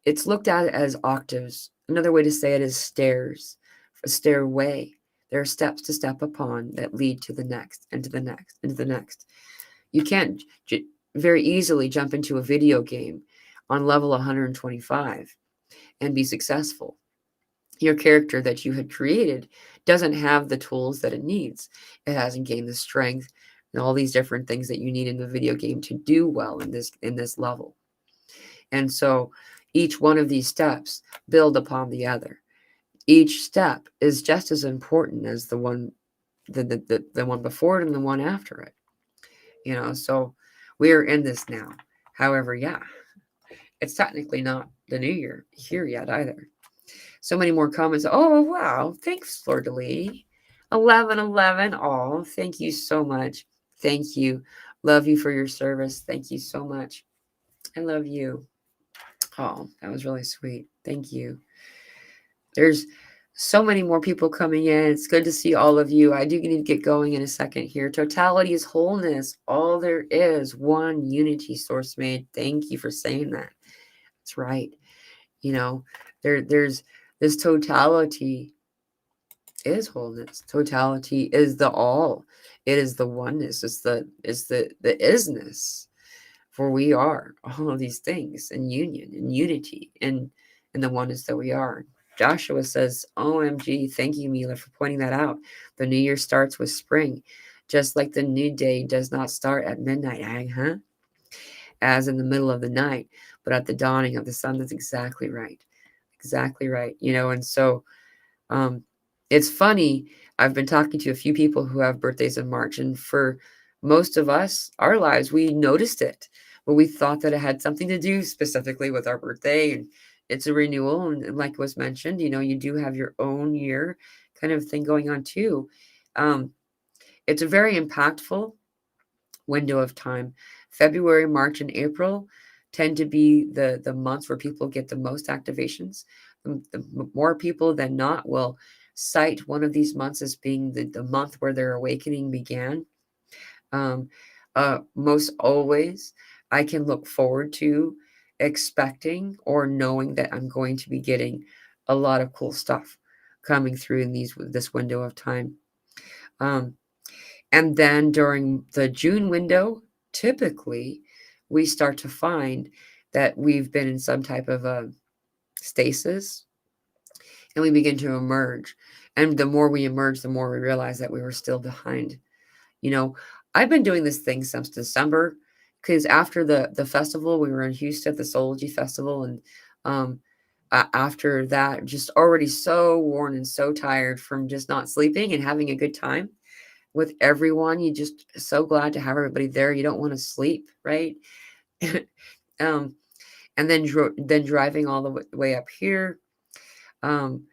it's looked at as octaves. Another way to say it is stairs, a stairway. There are steps to step upon that lead to the next and to the next and to the next. You can't very easily jump into a video game on level 125 and be successful. Your character that you had created doesn't have the tools that it needs. It hasn't gained the strength and all these different things that you need in the video game to do well in this level. And so each one of these steps build upon the other. Each step is just as important as the one before it and the one after it. So we are in this now. However, yeah, it's technically not the new year here yet either. So many more comments. Oh, wow. Thanks, Fleur de Lis. 1111. Oh, thank you so much. Thank you. Love you for your service. Thank you so much. I love you. Oh, that was really sweet. Thank you. There's so many more people coming in. It's good to see all of you. I do need to get going in a second here. Totality is wholeness. All there is, one unity, source made. Thank you for saying that. That's right. You know, there's this totality is wholeness. Totality is the all. It is the oneness. It's the isness. For we are all of these things in union, in unity, in the oneness that we are. Joshua says, OMG, thank you, Mila, for pointing that out. The new year starts with spring, just like the new day does not start at midnight, as in the middle of the night, but at the dawning of the sun. That's exactly right. Exactly right. And so um, it's funny. I've been talking to a few people who have birthdays in March, and for most of us, our lives, we noticed it, but we thought that it had something to do specifically with our birthday, and it's a renewal. And like was mentioned, you do have your own year kind of thing going on too. Um, it's a very impactful window of time. February, March, and April tend to be the months where people get the most activations. The more people than not will cite one of these months as being the month where their awakening began. Um, most always, I can look forward to expecting or knowing that I'm going to be getting a lot of cool stuff coming through in this window of time. Um, and then during the June window, typically we start to find that we've been in some type of a stasis, and we begin to emerge. And the more we emerge, the more we realize that we were still behind. You know, I've been doing this thing since December, because after the festival, we were in Houston at the Soulology Festival, and um, after that, just already so worn and so tired from just not sleeping and having a good time with everyone. You just so glad to have everybody there. You don't want to sleep, right? um, and then driving all the way up here. Um,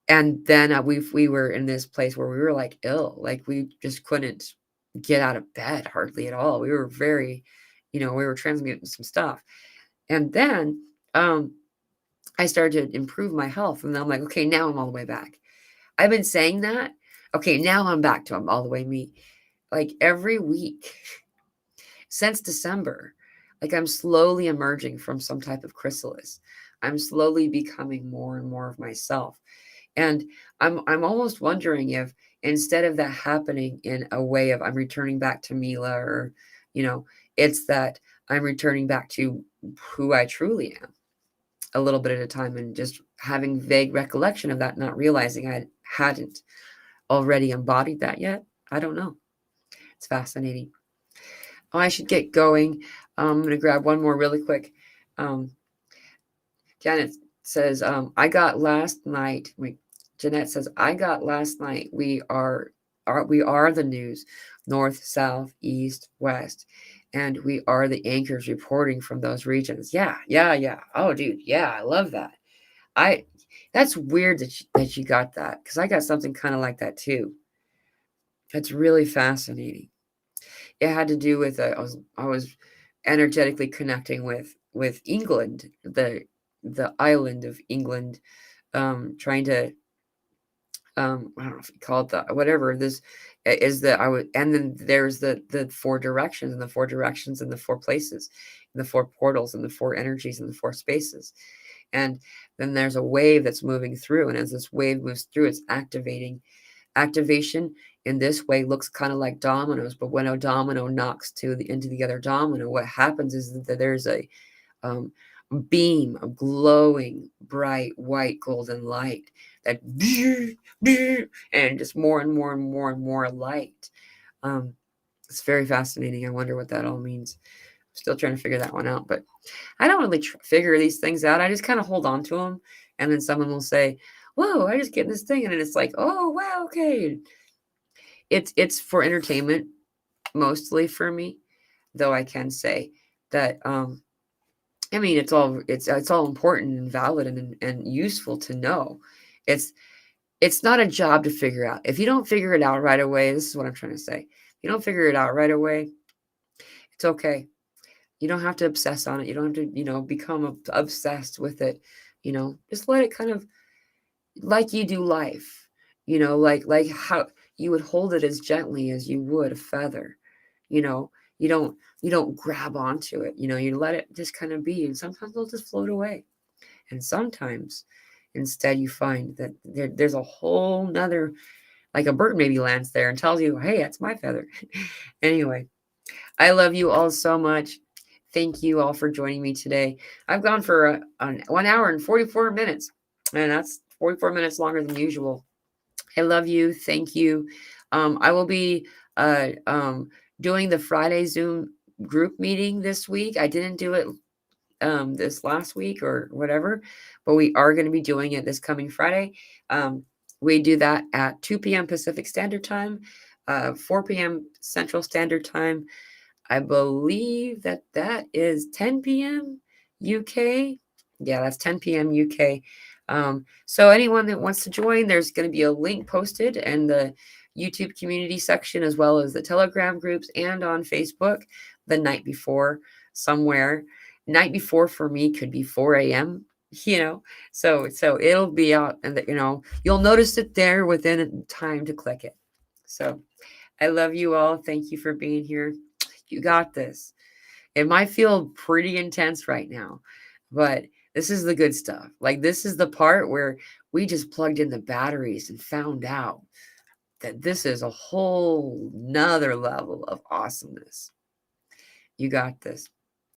and then we were in this place where we were like ill, like we just couldn't get out of bed hardly at all. We were very, we were transmuting some stuff. And then I started to improve my health, and then I'm like, okay, now I'm all the way back. I've been saying that. Okay, now I'm back to I'm all the way me. Like every week since December, like I'm slowly emerging from some type of chrysalis. I'm slowly becoming more and more of myself. And I'm almost wondering if instead of that happening in a way of I'm returning back to Mila, or, it's that I'm returning back to who I truly am a little bit at a time, and just having vague recollection of that, not realizing I hadn't already embodied that yet. I don't know. It's fascinating. Oh, I should get going. I'm going to grab one more really quick. Um, Janet says, I got last night. Wait, Jeanette says, I got last night. We are the news, north, south, east, west, and we are the anchors reporting from those regions. Yeah, yeah, yeah. Oh, dude, yeah, I love that. I That's weird that you got that, because I got something kind of like that too. That's really fascinating. It had to do with I was energetically connecting with England, the island of England, trying to I don't know if you call it that, whatever this is, that I would. And then there's the four directions, and the four directions, and the four places, and the four portals, and the four energies, and the four spaces. And then there's a wave that's moving through, and as this wave moves through, it's activation in this way looks kind of like dominoes. But when a domino knocks into the other domino, what happens is that there's a um, beam of glowing bright white golden light that and just more and more and more and more light. um, it's very fascinating. I wonder what that all means. I'm still trying to figure that one out, but I don't really figure these things out. I just kind of hold on to them, and then someone will say, whoa, I just get this thing, and then it's like, oh wow, okay. It's for entertainment mostly for me, though I can say that I mean, it's all important and valid and useful to know. It's it's not a job to figure out. If you don't figure it out right away, this is what I'm trying to say. If you don't figure it out right away, It's okay. You don't have to obsess on it. You don't have to, become obsessed with it. Just let it kind of, like you do life, like how you would hold it as gently as you would a feather. You know, you don't grab onto it. You let it just kind of be, and sometimes they'll just float away. And sometimes instead you find that there's a whole nother, like a bird maybe lands there and tells you, hey, that's my feather. Anyway, I love you all so much. Thank you all for joining me today. I've gone for 1 hour and 44 minutes, and that's 44 minutes longer than usual. I love you. Thank you. I will be doing the Friday Zoom group meeting this week. I didn't do it this last week or whatever, but we are going to be doing it this coming Friday. We do that at 2 p.m. Pacific Standard Time, 4 p.m. Central Standard Time. I believe that is 10 p.m. UK. Yeah, that's 10 p.m. UK. So anyone that wants to join, there's going to be a link posted in the YouTube community section, as well as the Telegram groups and on Facebook the night before somewhere. Night before for me could be 4 a.m. So it'll be out, and you'll notice it there within time to click it. So I love you all. Thank you for being here. You got this. It might feel pretty intense right now, but this is the good stuff. Like, this is the part where we just plugged in the batteries and found out that this is a whole nother level of awesomeness. You got this.